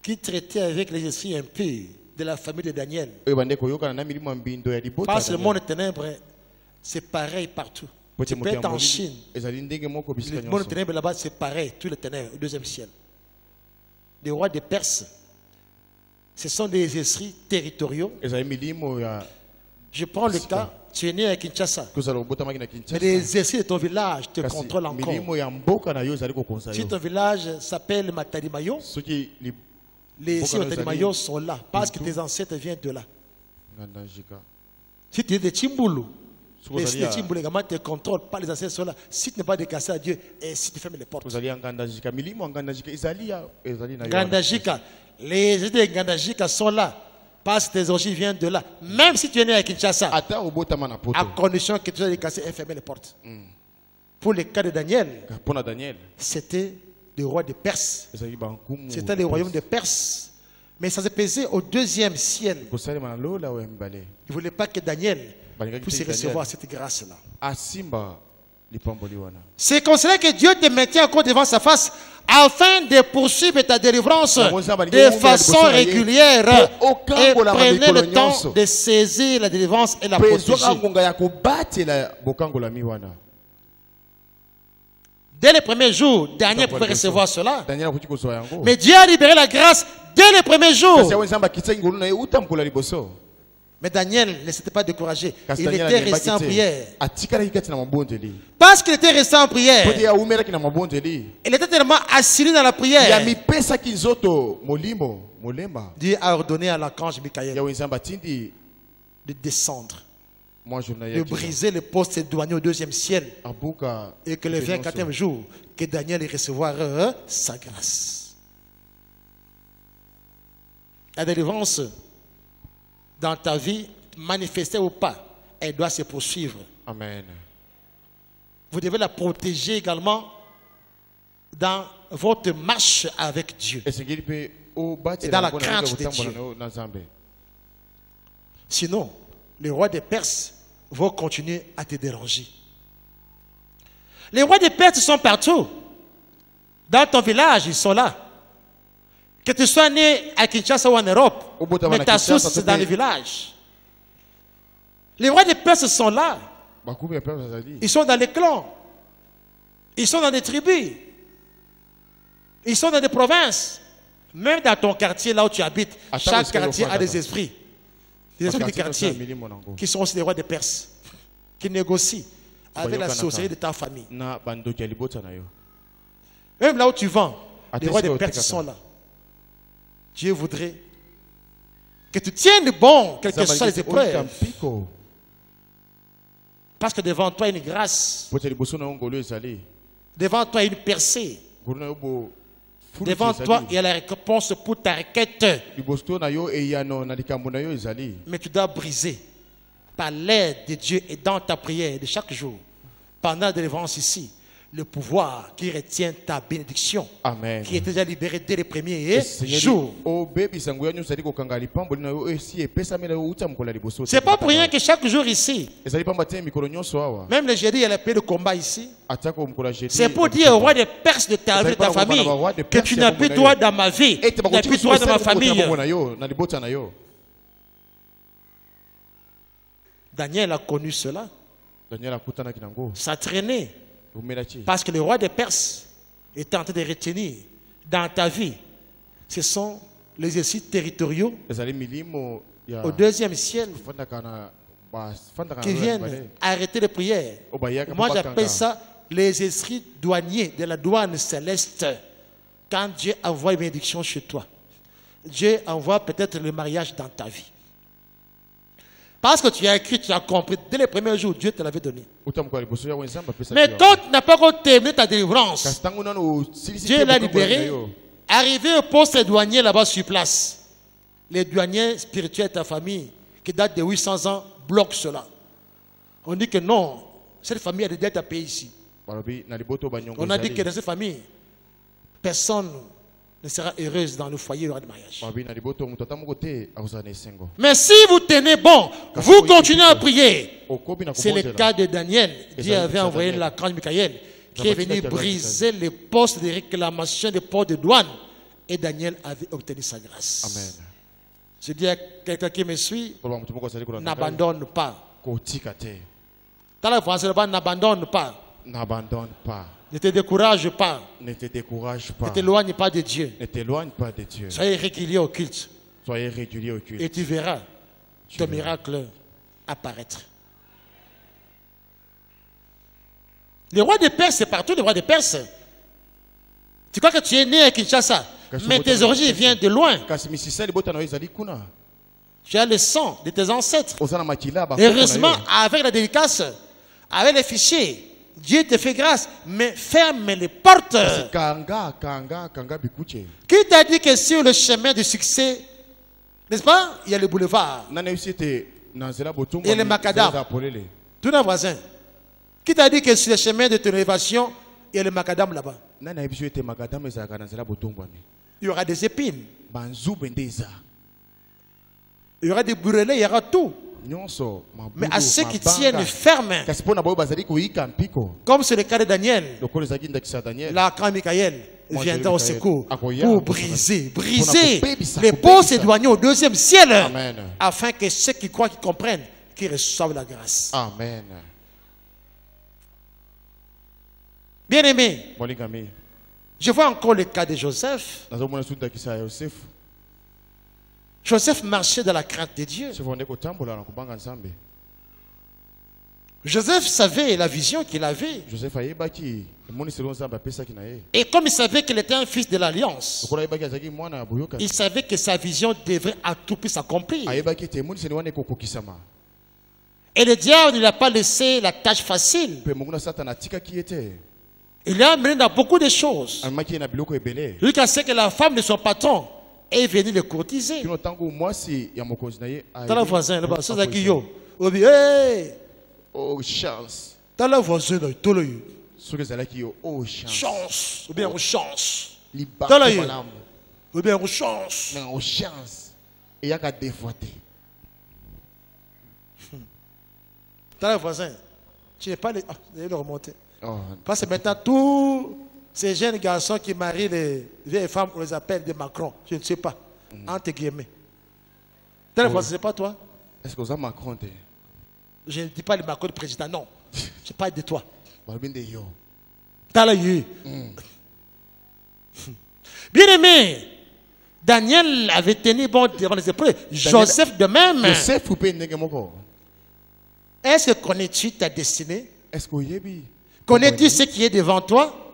qui traitaient avec les esprits impurs de la famille de Daniel. oyo ebande koyokana na milimo ya mbindo ya libota Parce que le monde des ténèbres, c'est pareil partout. Tu peux être en Chine. ezali ndenge moko bisika Le monde des nyonso ténèbres là-bas, c'est pareil, tous les ténèbres au deuxième ciel. Les rois des Perses, ce sont des esprits territoriaux. ezali milimo ya Je prends le cas, tu es né à Kinshasa, kozala kobotamaki na mais Kinshasa les esprits de ton village te kasi contrôlent encore. milimo ya mboka na yo ezali kokonza Si yo ton village s'appelle Matalimayo, soki les esprits de ezali Matalimayo sont là, parce que tes ancêtres viennent de là. nganda njika Si tu es de Chimbulu, soki les ozali esprits de ya- Chimbulu également te contrôlent, pas les ancêtres sont là. Si tu n'es pas décassé à Dieu, et si tu fermes les portes. kozali ya nganda njika milimo ya nganda njika ezali na yo Gandajika, les esprits de Gandajika sont là, parce que tes origines viennent de là. Même si tu es né à Kinshasa, ata obotama na poto à condition que tu sois décassé et fermer les portes. Pour le cas de Daniel, mpona Daniel c'était le roi de Perse. ezali bankumu C'était le royaume de Perse. Mais ça se pesait au deuxième ciel. kosalema na lola oyo ya mibale Il ne voulait pas que Daniel balingaki puisse te Daniel recevoir cette grâce-là. asimba lipamboli wana C'est comme cela que Dieu te maintient encore devant sa face afin de poursuivre ta délivrance de façon régulière et prenez le temps de saisir la délivrance et la mpe protéger. ezwaka ngonga ya kobatela bokangolami wana Dès les premiers jours, Daniel pouvait recevoir cela. Daniel akoki kozwa yango Mais Dieu a libéré la grâce dès les premiers jours. kasi awo nzambe akitaki ngolu na ye uta mokolo ya liboso Mais Daniel ne s'était pas découragé. kasi Il Daniel était ayembaki resté en te. prière. atikalaki kati na mabondeli Parce qu'il était resté en po te prière, awumelaki na mabondeli il était tellement assis dans la ya prière. mipesaki nzoto molimo molemba Dieu a ordonné à l'archange Michael yawe nzambe atindi de descendre, mwa jour na de ye briser le poste douanier au deuxième ciel abuka et que le 24e jour, que Daniel recevra sa grâce. La délivrance dans ta vie, manifestée ou pas, elle doit se poursuivre. amen Vous devez la protéger également dans votre marche avec Dieu. esengeli mpe Et dans obatela la yango na crainte yo de kotambola Dieu. na yo na nzambe Sinon, les rois des Perses vont continuer à te déranger. Les rois des Perses sont partout. Dans ton village, ils sont là. Que tu sois né à Kinshasa ou en Europe, mais ta source, c'est dans le village. Les rois des Perses sont là. bakubi ya pere azali Ils sont dans les clans. Ils sont dans des tribus. Ils sont dans des provinces. Même dans ton quartier, là où tu habites, Attends, chaque est-ce que quartier le a des roi esprits. Des esprits du quartier qui sont aussi des rois de Perse, qui négocient avec la sorcellerie de ta famille. na bandoki ya libota na yo Même là où tu vends, Attends, les rois est-ce de que Perse au sont là. Dieu voudrait que tu tiennes bon, quelles que soient les épreuves. mpiko Parce que devant toi, il y a une grâce. po te liboso na yo ngolu ezali Devant toi, il y a une percée. ngolu na yo bo fulutu Devant ezali. toi, il y a la récompense pour ta requête. liboso na yo eyano na likambo na yo ezali Mais tu dois briser par l'aide de Dieu et dans ta prière de chaque jour, pendant la délivrance ici, le pouvoir qui retient ta bénédiction, amen qui est déjà libéré dès les premiers Seigneur, jours. obebisa nguya nyonso ezali kokanga lipamboli na yo esi epesami na yo uta mokolo ya liboso C'est pas pour rien que chaque jour ici, ezali pamba te mikolo nyonso awa même le jeudi, il y a la paix de combat ici. atako mokolo ya jeudi C'est pour dire au roi des Perses de ta vie, de ta famille, que tu n'as plus droit dans ma vie, ete tu n'as plus droit dans ma famille. na yo na libota na yo Daniel a connu cela. Daniel akutana kinango. Ça traînait. Umelachi. Parce que le roi des Perses est en train de retenir dans ta vie. Ce sont les exercices territoriaux Ezali milimo ya au deuxième ciel qui viennent arrêter les prières. Moi, j'appelle ça les esprits douaniers de la douane céleste. Quand Dieu envoie une bénédiction chez toi, Dieu envoie peut-être le mariage dans ta vie. Parce que tu as écrit, tu as compris, dès les premiers jours, Dieu te l'avait donné. Mais quand tu n'as pas encore terminé ta délivrance, Dieu l'a libéré. Arrivé au poste douanier là-bas sur place, les douaniers spirituels de ta famille, qui datent de 800 ans, bloquent cela. On dit que non, cette famille a des dettes à payer ici. On a dit que dans cette famille, personne ne sera heureuse dans le foyer de mariage. Mais si vous tenez bon, vous continuez à prier. C'est le cas de Daniel. Dieu avait envoyé l'archange Michael qui est venu briser les postes de réclamation des ports de douane. Et Daniel avait obtenu sa grâce. Amen. Je dis à quelqu'un qui me suit, n'abandonne pas. Dans la France, n'abandonne pas. N'abandonne pas. Ne te décourage pas. Ne te décourage pas. Ne t'éloigne pas de Dieu. Ne t'éloigne pas de Dieu. Soyez régulier au culte. Soyez régulier au culte. Et tu verras ton miracle apparaître. Les rois de Perse, c'est partout les rois de Perse. Tu crois que tu es né à Kinshasa, mais tes origines viennent de loin. Tu as le sang de tes ancêtres. Heureusement, avec la dédicace, avec les fichiers, Dieu te fait grâce, mais ferme les portes. Qui t'a dit que sur le chemin du succès, n'est-ce pas, il y a le boulevard et le macadam. Tout un voisin. Qui t'a dit que sur le chemin de ton élévation, il y a le macadam là-bas? Il y aura des épines. Il y aura des brûlés, il y aura tout. Mais à ceux qui tiennent ferme, comme c'est le cas de Daniel, l'archange Michael viendra au secours pour briser les postes douaniers au deuxième ciel. Amen. Afin que ceux qui croient, qui comprennent, qu'ils reçoivent la grâce. Amen. Bien aimé, je vois encore le cas de Joseph. Joseph marchait dans la crainte de Dieu. Joseph savait la vision qu'il avait. Et comme il savait qu'il était un fils de l'Alliance, il savait que sa vision devrait à tout prix s'accomplir. Et le diable ne l'a pas laissé la tâche facile. Il l'a amené dans beaucoup de choses. Lui qui a sait que la femme de son patron est venue le courtiser. Dans la voisin, là-bas, c'est ça qui yo. Oh, chance. Dans la voisin, chance. Ou bien chance. Dans la ou bien chance. Chance. Et il y a qu'à dévoter. Dans la voisin, tu n'es pas les. Ah, vous allez le remonter. Parce que maintenant, tous ces jeunes garçons qui marient les vieilles femmes, on les appelle des Macron. Je ne sais pas. Entre guillemets. Dans la voisin, ce n'est pas toi? Est-ce que vous avez Macron? Je ne dis pas le Macron du président, non. Je parle de toi. Bien aimé, Daniel avait tenu bon devant les épreuves. Joseph de même. Est-ce que connais-tu ta destinée? Connais-tu ce qui est devant toi?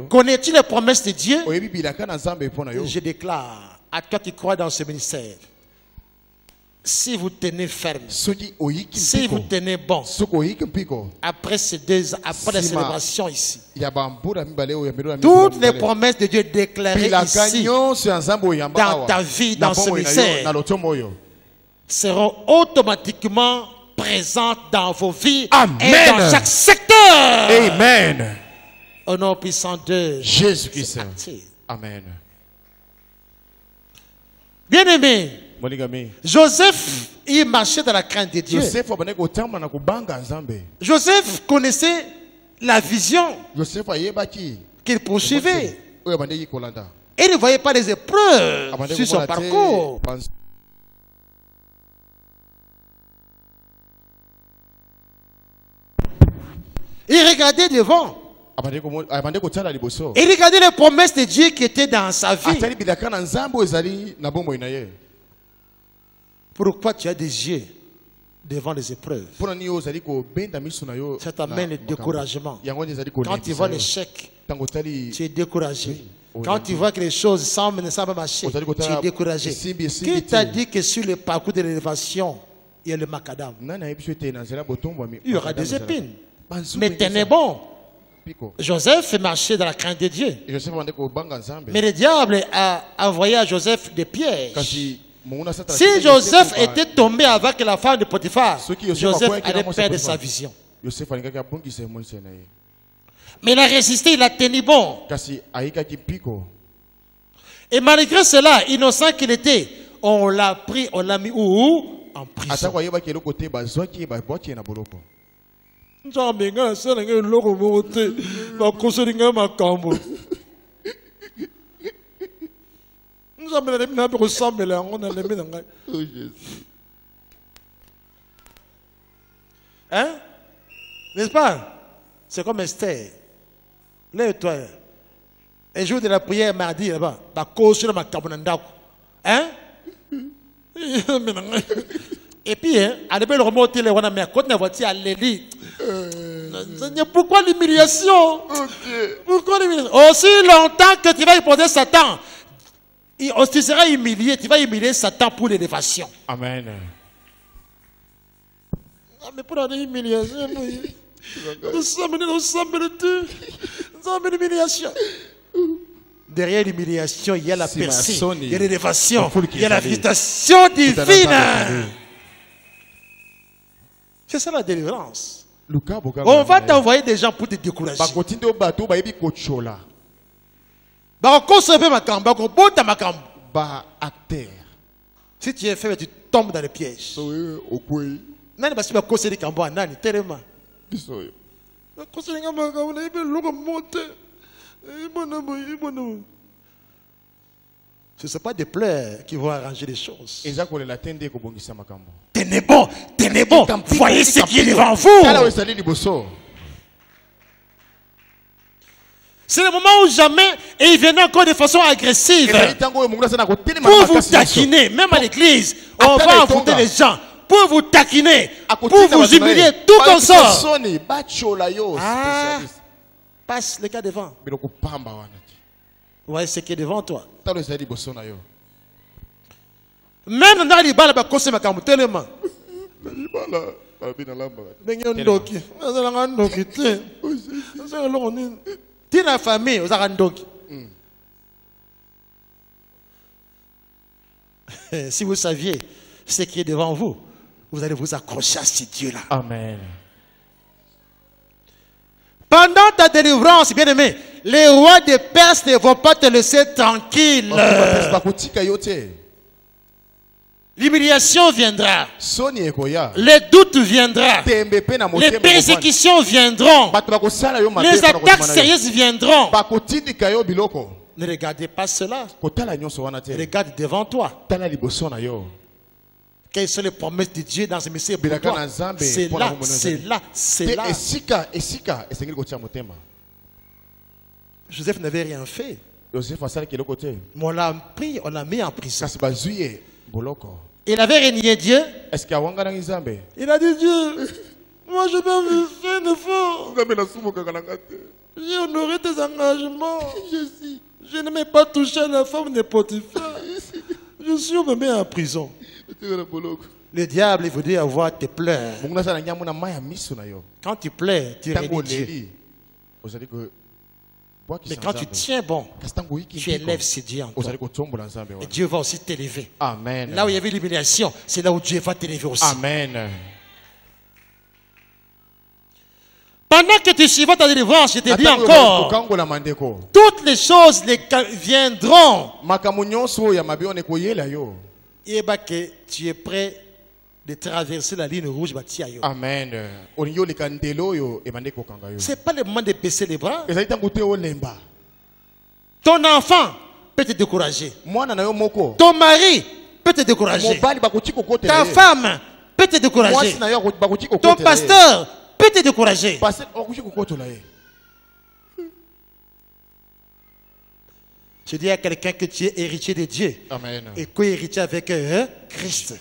Connais-tu les promesses de Dieu? Je déclare à toi qui crois dans ce ministère, si vous tenez ferme, si vous tenez bon, après ces deux ans, après la célébration ici, toutes les promesses de Dieu déclarées ici, dans ta vie, dans ce ministère, seront automatiquement présentes dans vos vies. Amen. Et dans chaque secteur. Amen. Au nom puissant de Jésus-Christ. Amen. Bien aimé, Joseph, il marchait dans la crainte de Dieu. Joseph connaissait la vision qu'il poursuivait. Et il ne voyait pas les épreuves sur son parcours. Il regardait devant. abande kotala liboso. Il regardait les promesses de Dieu qui étaient dans sa vie. atali bilaka na nzambo ezali na bomoi na ye. Pourquoi tu as des yeux devant les épreuves? Mpona nini ozali kobenda miso na yo. Ça t'amène le découragement. yango nde ezali Quand tu vois l'échec, tango otali tu es découragé. Oui. Quand tu vois que les choses ne semblent pas marcher, tu es découragé. Qui t'a dit que sur le parcours de l'élévation, il y a le macadam? nani ayebi biso ete na nzela botombwami Il y aura des épines. Banzungu Mais tenez bon. piko. Joseph marchait dans la crainte de Dieu. Joseph abande kobanga nzambe. Mais le diable a envoyé à Joseph des pièges. Kasi monguna satana Si atikaki Joseph Yosefu était tombé avec la femme de Potiphar, Ceux qui Joseph Joseph a allait quoi, perdre c'est sa Potiphar. vision. Yosefu alingaki abongisa emonisi na ye. Mais il a résisté, il a tenu bon. Kasi ayikaki piko. Et malgré cela, innocent qu'il était, on l'a pris, on l'a mis où? En prison. atako ayebaki eloko te bazwaki ye babwaki ye na boloko. Nzambe nga asala nga eloko moko te, bakosoli nga makambo. Nzambe nalemi na mpe kosambela yango nalemi na ngai. Oh Jésus. Hein? N'est-ce pas? C'est comme Esther. Lève-toi. Un jour de la prière mardi là-bas, bakosoli makambo na ndako. Hein? Et puis, hein, à l'époque, le remonté, les wana, mais à côté de la voiture, à l'élite. Pourquoi l'humiliation? Pourquoi l'humiliation? Aussi longtemps que tu vas épouser Satan, tu seras humilié, tu vas humilier Satan pour l'élévation. Amen. Mais pour l'humiliation, nous sommes l'humiliation. Derrière l'humiliation, il y a la percée, il y a l'élévation, il y a la visitation divine. C'est ça la délivrance. On va t'envoyer des gens pour te décourager. Si tu es faible, tu tombes dans les pièges. Nani basi ba koseli kambo nani telema. Bisoyo. Koseli ngamba ngamba ibe loko monte. Ce ne sont pas des pleurs qui vont arranger les choses. Tenez bon, voyez ce qui est devant vous. C'est le moment où jamais, et il venait encore de façon agressive pour vous taquiner, même à l'église. On va affronter les gens pour vous taquiner, pour vous humilier, tout comme ça. Passe le cas devant. Vous voyez ce qui est devant toi. Même dans les balles, il y a un tellement. Tu la famille, vous avez un si vous saviez ce qui est devant vous, vous allez vous accrocher à ce Dieu-là. Amen. Pendant ta délivrance, bien aimé, les rois de Perse ne vont pas te laisser tranquille. L'humiliation viendra. Les doutes viendront. Les persécutions viendront. Les attaques sérieuses viendront. Ne regardez pas cela. Regarde devant toi. Quelles sont les promesses de Dieu dans ce message pour toi? C'est là. Joseph n'avait rien fait. Mais on l'a pris, on l'a mis en prison. Il avait renié Dieu. Il a dit Dieu, moi je peux faire un effort. J'ai honoré tes engagements. Je ne m'ai pas touché à la femme de Potiphar. Je suis me en prison. Le diable il voudrait avoir tes pleurs. Quand tu pleures, tu renies Dieu. Mais quand tu tiens bon, tu élèves ce Dieu en toi. Et Dieu va aussi t'élever. Amen. Là où il y avait l'humiliation, c'est là où Dieu va t'élever aussi. Amen. Pendant que tu suivras ta délivrance, je te dis encore, toutes les choses viendront. Et que tu es prêt de traverser la ligne rouge. Amen. Ce n'est pas le moment de baisser les bras. Ton enfant peut te décourager. Ton mari peut te décourager. Ta femme peut te décourager. Ton pasteur peut te décourager. Parce que okushi kukotola ye. Je dis à quelqu'un que tu es héritier de Dieu. Amen. Et co-héritier avec Christ.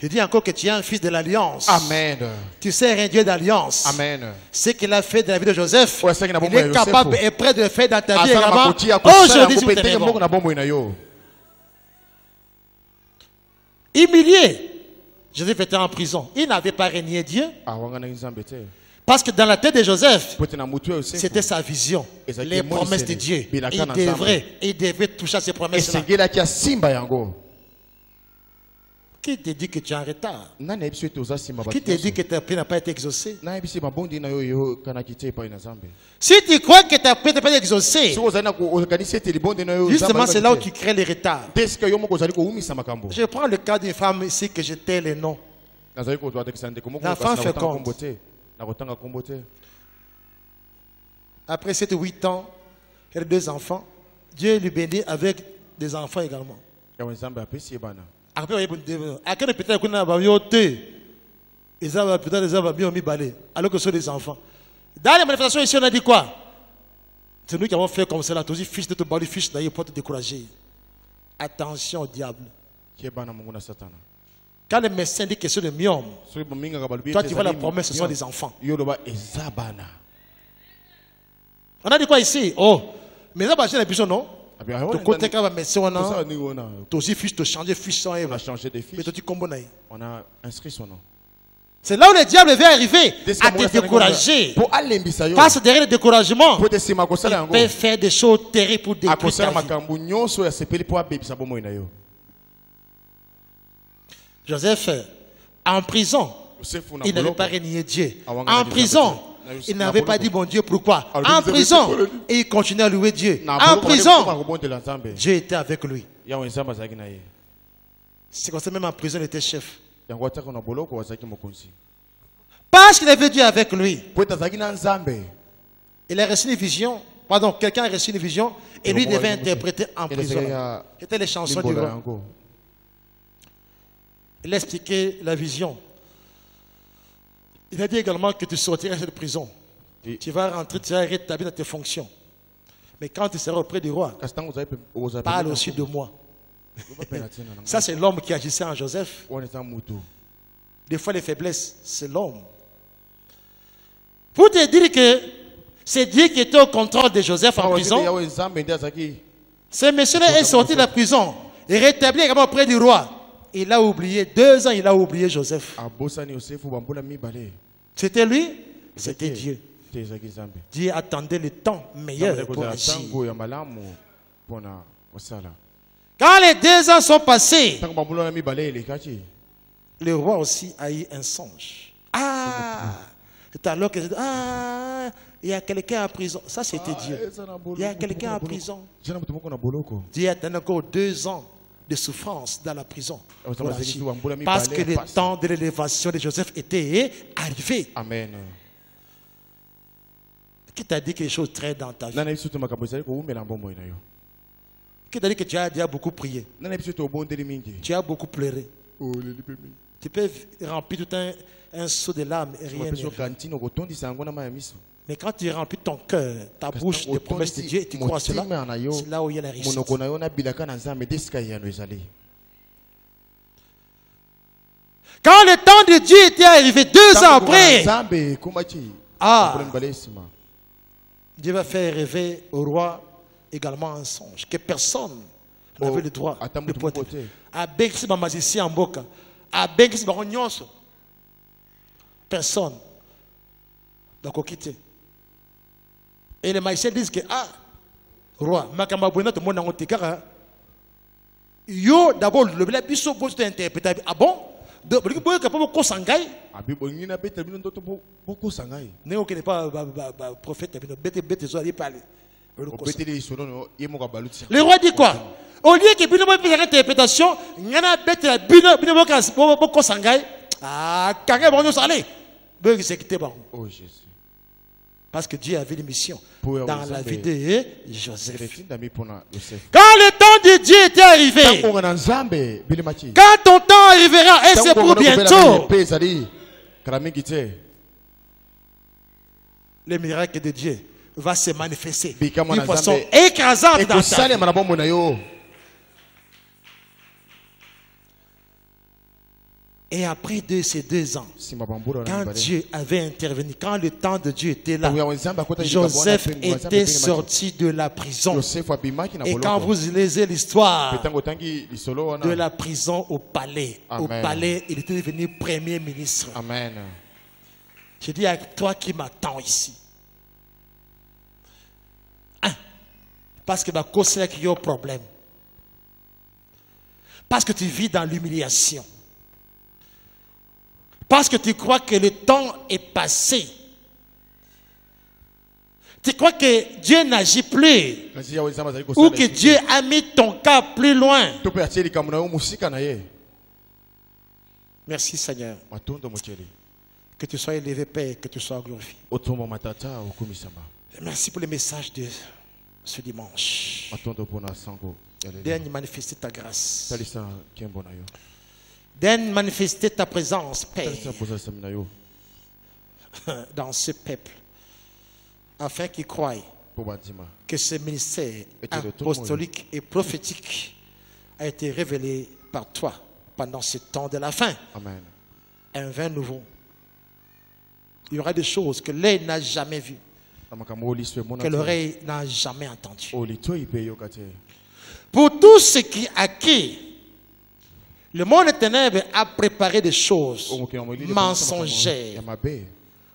Je dis encore que tu es un fils de l'alliance. Amen. Tu sais un Dieu d'alliance. Amen. Ce qu'il a fait dans la vie de Joseph, Ouais, c'est qu'il a il est bombe capable Joseph. et prêt de le faire dans ta vie Azala également. makoti ya kosala Aujourd'hui, kopete simultanément. na bombo ina yo. Humilié. Joseph était en prison. Il n'avait pas régné Dieu. Awanga na nzambe te. Parce que dans la tête de Joseph, Pote na mutu ya Yosefu. c'était sa vision. Et ça, Les qui est promesses de Moïse, Dieu. Bilaka na Nzambe. Il devrait toucher à ces promesses-là. Esengelaki ya simba yango. Qui te dit que tu es en retard? Nani ayebi so ete oza simba Qui bato te dit nyonso? que ta prière n'a pas été exaucée? Na yebi se mabondi na yo eyokanaki te epai na Nzambe. Si tu crois que ta prière n'a pas été exaucée, Soki ozali na okanisi ete libonde na yo justement c'est là où tu crées les retards. te esika yo moko ozali kowumisa makambo. Je prends le cas d'une femme ici que je tais le nom. Nazali koatekisa ndeko moko La kasi femme nakotanga féconde. kombo te. Nakotanga kombo te. Après 7-8 ans, elle a 2 enfants. Dieu lui bénit avec des enfants également. Yawe Nzambe apesi ye bana. Après, à quel peut-être qu'on a mis balai, alors que ce sont des enfants. Dans les manifestations ici, on a dit quoi? C'est nous qui avons fait comme cela. Tous les fils de ton bali, fils d'ailleurs, pour te décourager. Attention au diable. Ki ye bana mongo na Satana. Quand le médecin dit que c'est de myome, Soki bomingaka balobi toi ete tu vois la ezali promesse, ce sont yo- des enfants. yo loba eza bana. On a dit quoi ici? Oh, mais là, j'ai l'impression, non? Abi, ah, De ouais, côté, ndani- quand médecin, on Tosala a. nini wana? Toi aussi, fils, te changer, fils sans On a Eva. changé de Mais fiche. toi, tu combats. On a inscrit son nom. C'est là où le diable vient arriver Deska à mongo te asala décourager. nini wana? Po alembisa yo. Parce que derrière le découragement, Po te sima akosala il yango. peut faire des choses terribles pour détruire Akosala ta vie. makambo nyonso ya sepeli po abebisa bomoi na yo. Joseph, en prison, Yosefu na il n'avait boloko. pas renié Dieu. Awanga En na prison, Elizabeth. il n'avait pas dit bon Dieu pourquoi. Alors, En Elizabeth, prison, c'est quoi le- il continuait à louer Dieu. Na En boloko, prison, baleki kobondela Nzambe. Dieu était avec lui. Yawe Nzambe azalaki na ye. C'est comme ça, même en prison, il était chef. Yango ataka na boloko azalaki mokonzi. Parce qu'il avait Dieu avec lui. Po ete azalaki na Nzambe. Il a reçu une vision. Pardon, quelqu'un a reçu une vision et lui devait interpréter en prison. C'était les chansons du Limbola roi. yango. Il a expliqué la vision. Il a dit également que tu sortiras de cette prison. Et- Tu vas rentrer, tu vas rétablir dans tes fonctions. Mais quand tu seras auprès du roi, Kasi ntango ozali parle aussi de moi. opela ntina na Ça, c'est l'homme qui agissait en Joseph. wana eza mutu. Des fois, les faiblesses, c'est l'homme. Pour te dire que c'est Dieu qui était au contrôle de Joseph en Awa prison, Yawe Nzambe nde azalaki ce monsieur-là est sorti de la prison et rétabli également auprès du roi. Il a oublié, 2 ans, il a oublié Joseph. abosani Yosefu bambula mibale. C'était lui, c'était Dieu. Te ezalaki Nzambe. Dieu attendait le temps meilleur Nzambe pour kozala agir. ntango ya malamu mpona kosala. Quand les 2 ans sont passés, Ntango bambula na mibale elekaki. le roi aussi a eu un songe. Ah, c'est alors que ah, il y a quelqu'un en prison. Ça, c'était Dieu. Il y a quelqu'un en prison. Jana mutu moko na boloko. Dieu attendait encore 2 ans de souffrance dans la prison. Oh, ça pour va, c'est agir. qu'il faut un boulot Parce mi que balai, le passe. temps de l'élévation de Joseph était arrivé. Amen. Qui t'a dit quelque chose de très dans ta vie? Nana biso to makambo ezali kowumela mbomoi na yo. Qui t'a dit que tu as déjà beaucoup prié? Nana biso to obondeli mingi. Tu as beaucoup pleuré. Oleli pe mingi. Tu peux remplir tout un seau de larmes et rien. Mapeso n'est- kantine okotondisa yango na maya miso. Mais quand tu remplis ton cœur, ta bouche des promesses de Dieu, et tu crois à cela, motima na yo. c'est là où il y a la réussite. Monoko na yo na bilaka na Nzambe desika yano ezali. Quand le temps de Dieu était arrivé 2 ans après, Nzambe komaki. Ah. Problème balai sima. Dieu va faire rêver au roi également un songe que personne n'avait Oh, le droit attends, de mais pouvoir de mon côté. abengisi ba magicien en mboka, abengisi ba nyonso. Personne donc quitter. Et les magiciens disent que ah roi makamba bona to mona ngote kaka yo d'abord le bla biso bo to interpréter ah bon de boli boye ka po ko sangai Abi bongi na beta bino ndoto boko sangai. ne o pas prophète bino bete zo ali parler. Obeteli isono no yemo ka baluti. Le roi dit quoi? Au lieu que bino faire une interprétation, ngana bete la bino boko sangai. Ah, kanga bon nous aller. Beu qui s'équité bon. Oh Jésus. Parce que Dieu avait une mission Pour dans Joseph. la vie de Joseph. Retinda mi pona Yosef. Quand le temps de Dieu était arrivé, Tango na Nzambe bilimaki. quand ton temps arrivera, et c'est pour bientôt, Pe ezali kala mingi te. le miracle de Dieu va se manifester Bikamo d'une na façon Nzambe. écrasante dans ta vie. ekosalema na bomoi na yo. Et après ces 2 ans, Nsima bambula na quand mibale. Dieu avait intervenu, quand le temps de Dieu était là, Oyo Nzambe akota likambo wana Joseph pe Nzambe était pe ngimaki. sorti de la prison. Joseph abimaki na Et quand boloko. vous lisez l'histoire Petango tangi lisolo wana. de la prison au palais, Amen. il était devenu premier ministre. Amen. Je dis à toi qui m'attends ici. Parce que ma cause c'est qu'il y a un problème. Parce que tu vis dans l'humiliation. Parce que tu crois que le temps est passé. Tu crois que Dieu n'agit plus. Kasi ya Nzambe azali Ou kosala. que Dieu a mis ton cas plus loin. To pe atie likambo na yo musika na ye. Merci Seigneur. Matondo mocheli. Que tu sois élevé, Père, que tu sois glorifié. Otombo matata okumisama. Merci pour le message de ce dimanche. Matondo pona sango. Viens manifester ta grâce. Salisa kembo na yo. Viens manifester ta présence, Père, Salisa poza sami na yo. dans ce peuple. Afin qu'ils croient Po badima. que ce ministère Et que le tout le monde- apostolique et prophétique a été révélé par toi pendant ce temps de la fin. Amen. Un vin nouveau. Il y aura des choses que l'œil n'a jamais vues, Na makambo oliswe mona. que l'oreille n'a jamais entendues. Olito ipe yo kate. Pour tous ceux à qui le monde des ténèbres a préparé des choses mensongères Ya mabe.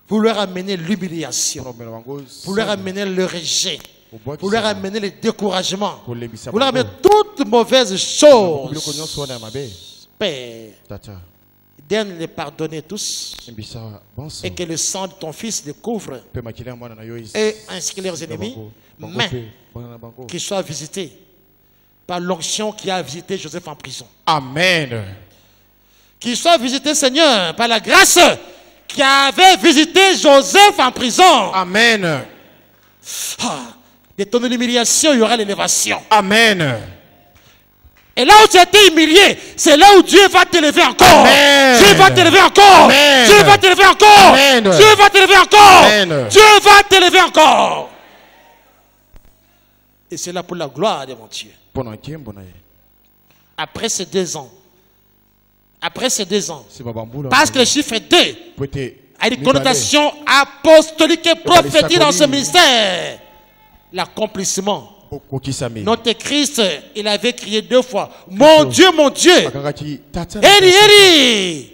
pour leur amener l'humiliation, Problème bango. pour leur amener le rejet, Pour pour leur amener le découragement, Pour les bisa pour leur amener bango. toutes mauvaises Biloko choses. nyonso wana ya mabe. Père, Tata. donne les pardonner tous Mbisa bonso. et que le sang de ton fils les couvre Pe makila mwana na yo et inscrit leurs ennemis, mais qu'ils soient visités par l'onction qui a visité Joseph en prison. Amen. Qu'ils soient visités, Seigneur, par la grâce qui avait visité Joseph en prison. Amen. De ton humiliation, il y aura l'élévation. Amen. Et là où tu as été humilié, c'est là où Dieu va t'élever encore. Amen. Dieu va t'élever encore. Amen. Dieu va t'élever encore. Amen. Dieu va t'élever encore. Amen. Dieu va t'élever encore. Et c'est là pour la gloire de mon Dieu. Pona kembo na ye. Après ces 2 ans, après ces 2 ans, Si babambula. parce que le chiffre 2 Pwete. a une connotation apostolique et prophétique dans ce ministère. L'accomplissement. Okokisami. Notre Christ, il avait crié 2 fois, mon Dieu, mon Dieu. Akangaki tata. Eli, Eli.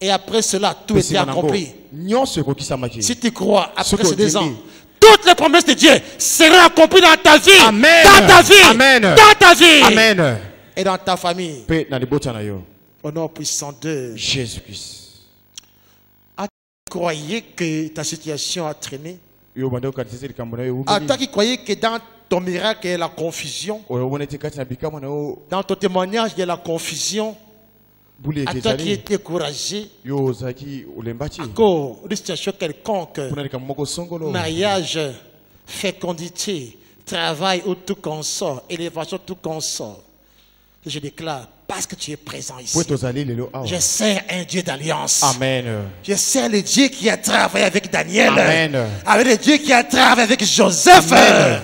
Et après cela, tout était accompli. Nyonso ekokisamaki. Si tu crois, après Ce ces 2 qu'on ans, dit. toutes les promesses de Dieu seront accomplies dans ta vie. Amen. Dans ta vie. Amen. Dans ta vie. Amen. Et dans ta famille. Pe na libota na yo. Au nom puissant de Jésus-Christ. Tu croyais que ta situation a traîné. Yo bande okatisi likambo na yo. À toi qui croyais que dans ton miracle, il y a la confusion. Oyo bonete kati na bikamo na yo. Dans ton témoignage, il y a la confusion. Bule À toi qui ezali. es découragé. Yo ozaki ulembati. Encore une situation quelconque. Pona likambo moko songolo. Mariage, fécondité, travail ou tout consort, élévation tout consort. Je déclare, parce que tu es présent ici, Pwe tozali lelo awa. je sers un Dieu d'alliance. Amen. Je sers le Dieu qui a travaillé avec Daniel. Amen. Avec le Dieu qui a travaillé avec Joseph. Amen.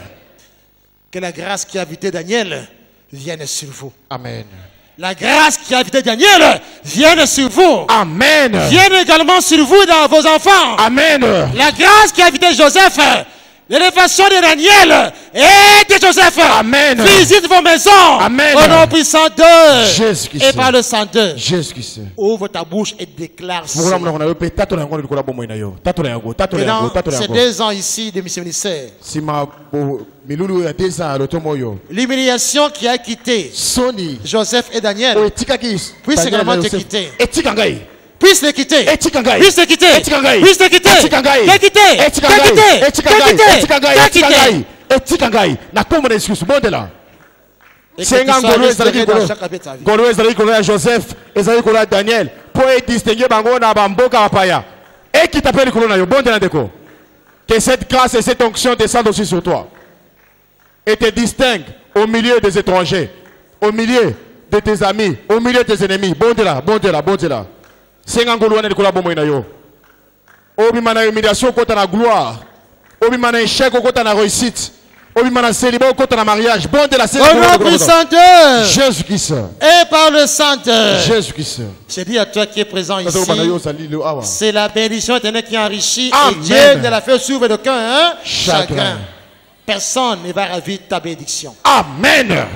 Que la grâce qui a habité Daniel vienne sur vous. Amen. La grâce qui a habité Daniel vienne sur vous. Amen. Vienne également sur vous et dans vos enfants. Amen. La grâce qui a habité Joseph, l'élévation de Daniel et de Joseph. Amen. Visite vos maisons. Amen. Au nom puissant de Jésus-Christ. et par le sang de. Jésus-Christ. Ouvre ta bouche et déclare Mukula cela. muna kuna yo pe tatola yango likola bomoi na yo. Tatola yango, tatola yango, Pendant tatola ces yango. 2 ans ici de mission ministère, Sima bo milulu ya 2 ans lotomo yo. l'humiliation qui a quitté Soni. Joseph et Daniel O etikaki. puisse également te quitter. Etika ngai. Puisse les quitter. Etika ngai. Puisse les quitter. Etika ngai. Puisse les quitter. Etika ngai. Les quitter. Etika Les ngai. quitter. Etika Les ngai. quitter. Etika ngai. Les Etika quitter. ngai. Etika ngai. Na kombo na excuse bondela. Et que Senga tu sois ngolo ezali restauré dans kolo. chaque aspect de ta vie. Ngolo ezali kolo ya Joseph, ezali kolo ya Daniel. Po e distinguer bango na bamboka bapaya. Et qui t'appelle kolo na yo bondela ndeko. Que cette grâce et cette onction descendent aussi sur toi. Et te distingue au milieu des étrangers, au milieu de tes amis, au milieu de tes ennemis. Bondela, bondela, bondela. Senga ngolo wana likola bomoi na yo. Obima na humiliation kota na gloire. Obima na échec au côté na réussite. Obima na célibat au côté na mariage. Bon de la Au célébration. nom du Saint-Dieu Jésus-Christ. et par le Saint-Dieu. Jésus-Christ. Je dis à toi qui es présent ici, Amen. c'est la bénédiction éternelle qui enrichit Amen. et Dieu ne la fait suivre d'aucun chagrin. Chagrin. Personne ne va ravir ta bénédiction. Amen.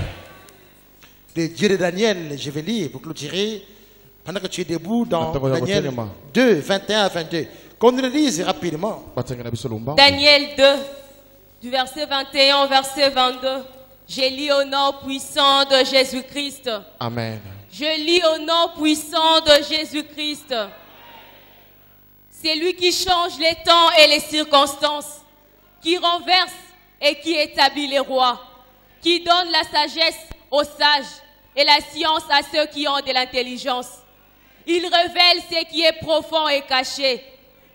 Le Dieu de Daniel, je vais lire pour clôturer, pendant que tu es debout dans Attends, Daniel 2, 21 à 22. Qu'on nous le lise rapidement. Daniel 2, du verset 21 au verset 22. J'ai lu au nom puissant de Jésus-Christ. Amen. Je lis au nom puissant de Jésus-Christ. C'est lui qui change les temps et les circonstances, qui renverse et qui établit les rois, qui donne la sagesse aux sages et la science à ceux qui ont de l'intelligence. Il révèle ce qui est profond et caché.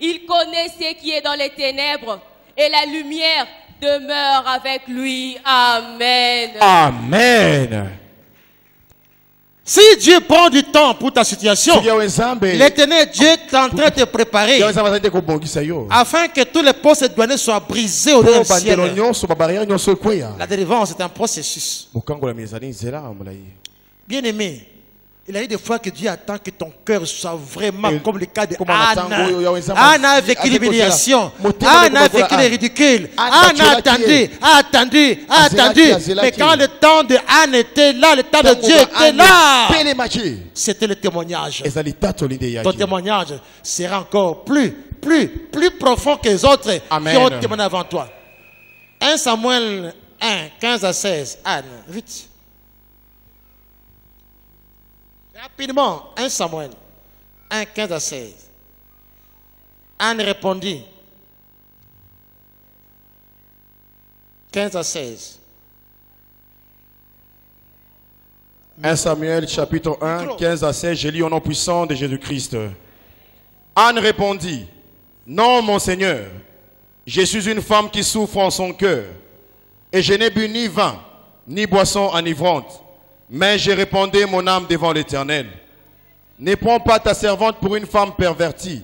Il connaît ce qui est dans les ténèbres et la lumière demeure avec lui. Amen. Amen. Si Dieu prend du temps pour ta situation, l'éternel Dieu est en train de te préparer afin que tous les postes douaniers soient brisés au nom du ciel. La délivrance est un processus. Bien aimé, il y a eu des fois que Dieu attend que ton cœur soit vraiment comme le cas de Anna. Anna a vécu l'humiliation. Anna a vécu le ridicule. Anna a attendu. Mais quand le temps de Anne était là, le temps de Dieu était là, c'était le témoignage. Ton témoignage sera encore plus profond que les autres qui ont témoigné avant toi. 1 Samuel 1, 15 à 16. Anne, vite. Rapidement, 1 Samuel 1, 15 à 16. Anne répondit. 15 à 16. 1 Samuel chapitre 1, 15 à 16, je lis au nom puissant de Jésus-Christ. Anne répondit, non mon Seigneur, je suis une femme qui souffre en son cœur, et je n'ai bu ni vin, ni boisson enivrante, mais j'ai répandu mon âme devant l'Éternel. Ne prends pas ta servante pour une femme pervertie,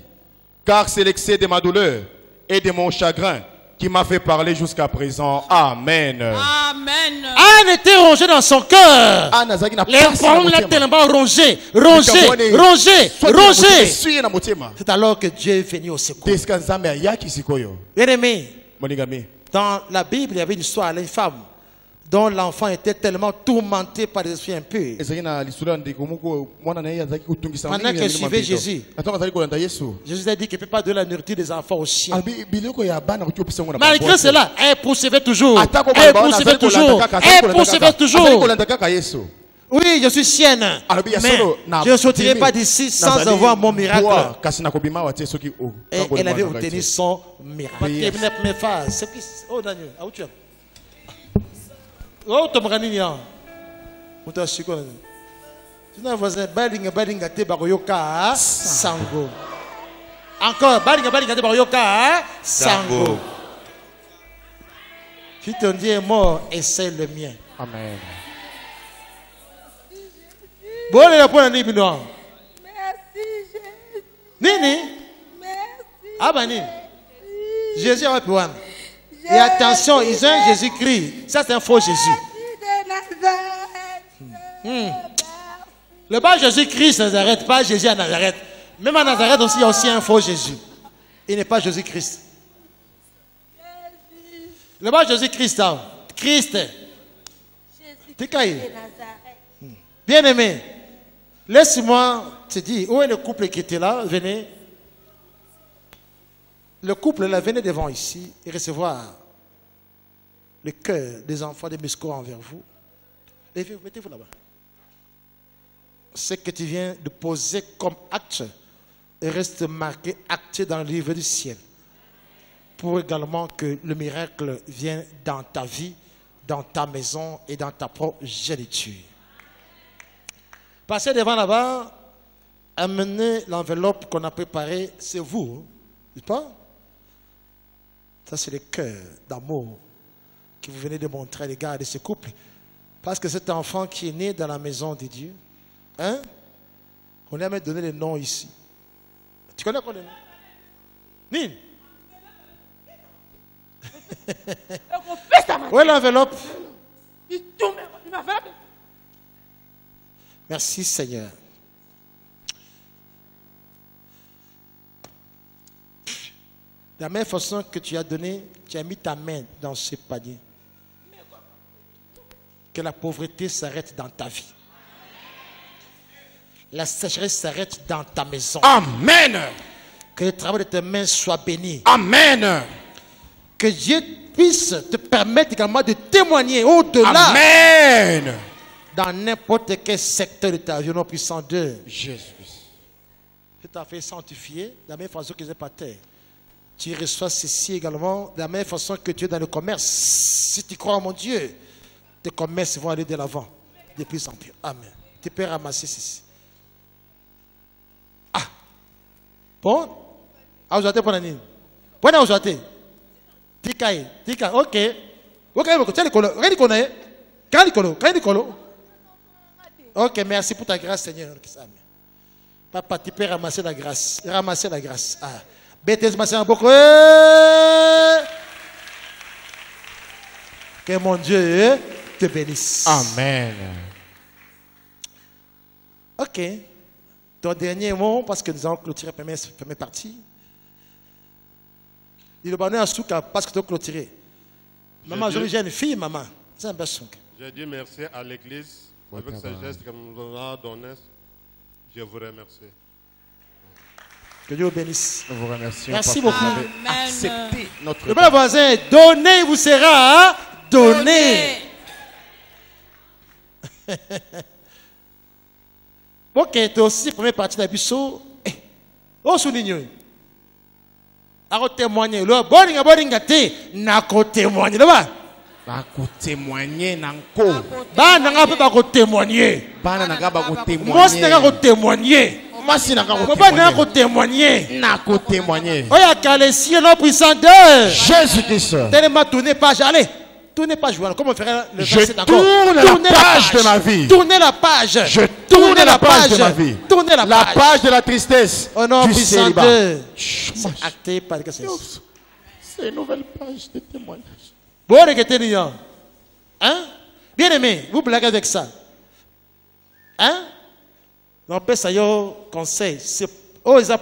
car c'est l'excès de ma douleur et de mon chagrin qui m'a fait parler jusqu'à présent. Amen. Amen. Anne était rongée dans son cœur. Les femmes l'ont tellement rongée. C'est alors que Dieu est venu au secours. Bien aimé, dans la Bible, il y avait une histoire d'une femme dont l'enfant était tellement tourmenté par des esprits impurs. Pendant qu'elle suivait Jésus, Jésus a dit qu'il ne peut pas donner la nourriture des enfants aux chiens. Malgré cela, elle poursuivait toujours. Oui, je suis sienne, mais je ne sortirai pas d'ici sans avoir mon miracle. Et elle avait obtenu son miracle. Oh, tu m'as dit, sango. Encore, sango. Si ton Dieu est mort, essaie le mien. Amen. Bon, il y a pas un Merci, Jésus. Nini? Merci. Ah, ben, Nini. Jésus a pu. Et attention, ils ont un Jésus-Christ. Ça, c'est un faux Jésus. Le bas Jésus-Christ ne s'arrête pas Jésus à Nazareth. Même à Nazareth aussi, il y a aussi un faux Jésus. Il n'est pas Jésus-Christ. Le bas Jésus-Christ, Christ. Bien aimé, laisse-moi te dire, où est le couple qui était là? Venez. Le couple là, venez devant ici et recevoir le cœur des enfants des Musco envers vous. Et mettez-vous là-bas. Ce que tu viens de poser comme acte reste marqué, acté dans le livre du ciel. Pour également que le miracle vienne dans ta vie, dans ta maison et dans ta progéniture. Passez devant là-bas, amenez l'enveloppe qu'on a préparée, c'est vous, n'est-ce pas? Ça, c'est le cœur d'amour que vous venez de montrer à l'égard de ce couple. Parce que cet enfant qui est né dans la maison de Dieu, hein, on lui a même donné le nom ici. Tu connais quoi le nom? Nine? Où est l'enveloppe? Merci Seigneur. De la même façon que tu as donné, tu as mis ta main dans ce panier. Que la pauvreté s'arrête dans ta vie. La sécheresse s'arrête dans ta maison. Amen. Que le travail de tes mains soit béni. Amen. Que Dieu puisse te permettre également de témoigner au-delà. Amen. Dans n'importe quel secteur de ta vie, au nom puissant de Jésus. Je t'ai fait sanctifier de la même façon que j'ai pas terre. Tu reçois ceci également de la même façon que tu es dans le commerce. Si tu crois en mon Dieu, tes commerces vont aller de l'avant, de plus en plus. Amen. Tu peux ramasser ceci. Ah. Bon. Ah, vous avez pour la nuit. Bon, vous avez. Tikaï. Tika. Ok. Ok, ok, merci pour ta grâce, Seigneur. Amen. Papa, tu peux ramasser la grâce. Ramasser la grâce. Ah. Que mon Dieu te bénisse. Amen. Ok. Ton dernier mot, parce que nous allons clôturer la première partie. Il est bonheur à Souka parce que tu as clôturé. Maman, j'ai une fille, maman. C'est un peu Souka. Je dis merci à l'église avec ce geste que nous avons donné. Je vous remercie. Que Dieu vous bénisse. Nous vous remercions. Merci beaucoup. Vous avez accepté notre. Le bon voisin, donnez vous sera donné. Ok, tu aussi première partie de la biseau. Oh, souligne. À témoigner. Le boringa te n'a qu'à témoigner. Là-bas. Ba ko témoigner nanko. Ba nanga pe ba ko témoigner. Ba nanga ba ko témoigner. Moi c'est nanga ko témoigner. Moi c'est nanga ko témoigner. Ba nanga ko témoigner. Na ko témoigner. Oya calessier non puissant de Jésus-Christ. Tellement tourner page, allez. Tournez page, voilà. Comment on ferait le verset encore? Tourne la page de ma vie. Tournez la page. Je tourne la page de ma vie. Tournez la page. La page de la tristesse. Oh non, du célibat. C'est acté par le c'est une nouvelle page de témoignage. Bon, regardez, hein? Bien aimé, vous blaguez avec ça. Hein? Non, pas ça, yo, conseil. C'est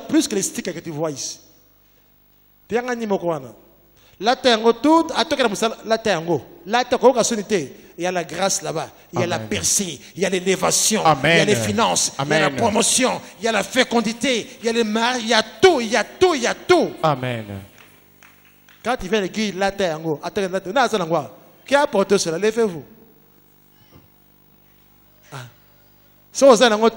plus que les sticks que tu vois ici. Bien gagné, mon coin. Là, tu es en tout, à toi, là, tu es en haut. Là, tu es il y a la grâce là-bas, il y a la percée, il y a l'élévation, il y a les finances, il y a la promotion, il y a la fécondité, il y a les mariages, il y a tout, il y a tout, il y a tout. Amen. Quand tu viens à l'église, là, tu es en haut. Attends, qui a apporté cela? Levez-vous. Si vous avez en haut,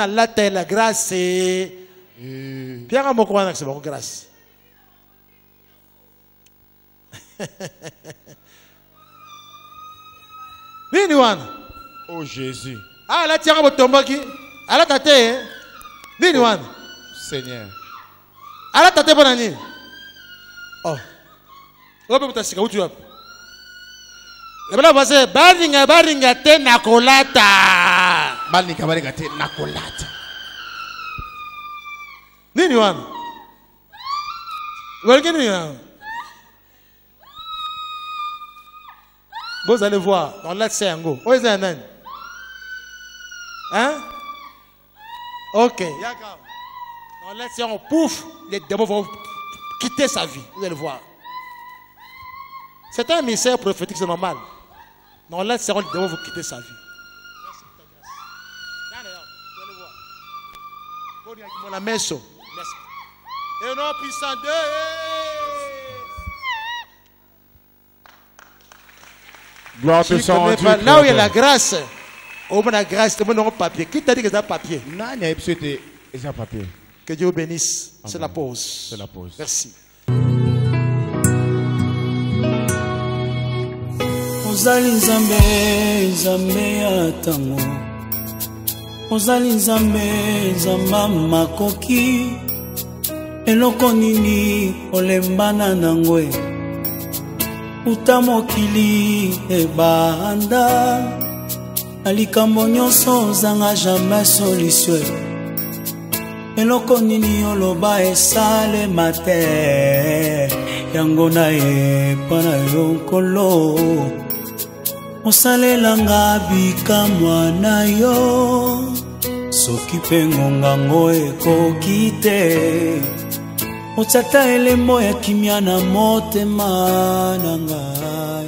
là, tu la grâce, c'est. Bien à mon coin, c'est bon, grâce. Oh Jésus. Ah, là, tiens, votre tombeau qui. Ah, là, tate, hein. Seigneur. Ah, là, tate, bonne année. Oh. Où tu vas? Le blanc va dire Baringa te nakolata. Baringa te nakolata. Nini wan? Vous allez voir, on l'a fait en go. Où est-ce que hein? Ok. On l'a fait en pouf, les démons vont quitter sa vie. Vous allez voir. C'est un mystère prophétique, c'est normal. Mais on l'a fait, les démons vont quitter sa vie. Merci pour ta grâce. Vous allez voir. Mon amesso. Merci. Et non, puissant Dieu. Gloire te soit Dieu. Là où il y a la grâce, au moins la grâce, c'est mon papier. Qui t'a dit que c'est un papier? Non, il y a un papier. Que Dieu vous bénisse. C'est la pause. C'est la pause. Merci. Ozali nzambe nzambe ya tango Ozali nzambe nzamba makoki Eloko nini olembana nangwe Uta mokili ebanda Alikambo nyonso ozanga jamais solution Eloko nini oloba esalema te yango na epa na yo nkolo osalelanga bikamwa na yo soki mpe ngongango ekoki te otata elembo ya kimia na motema na ngai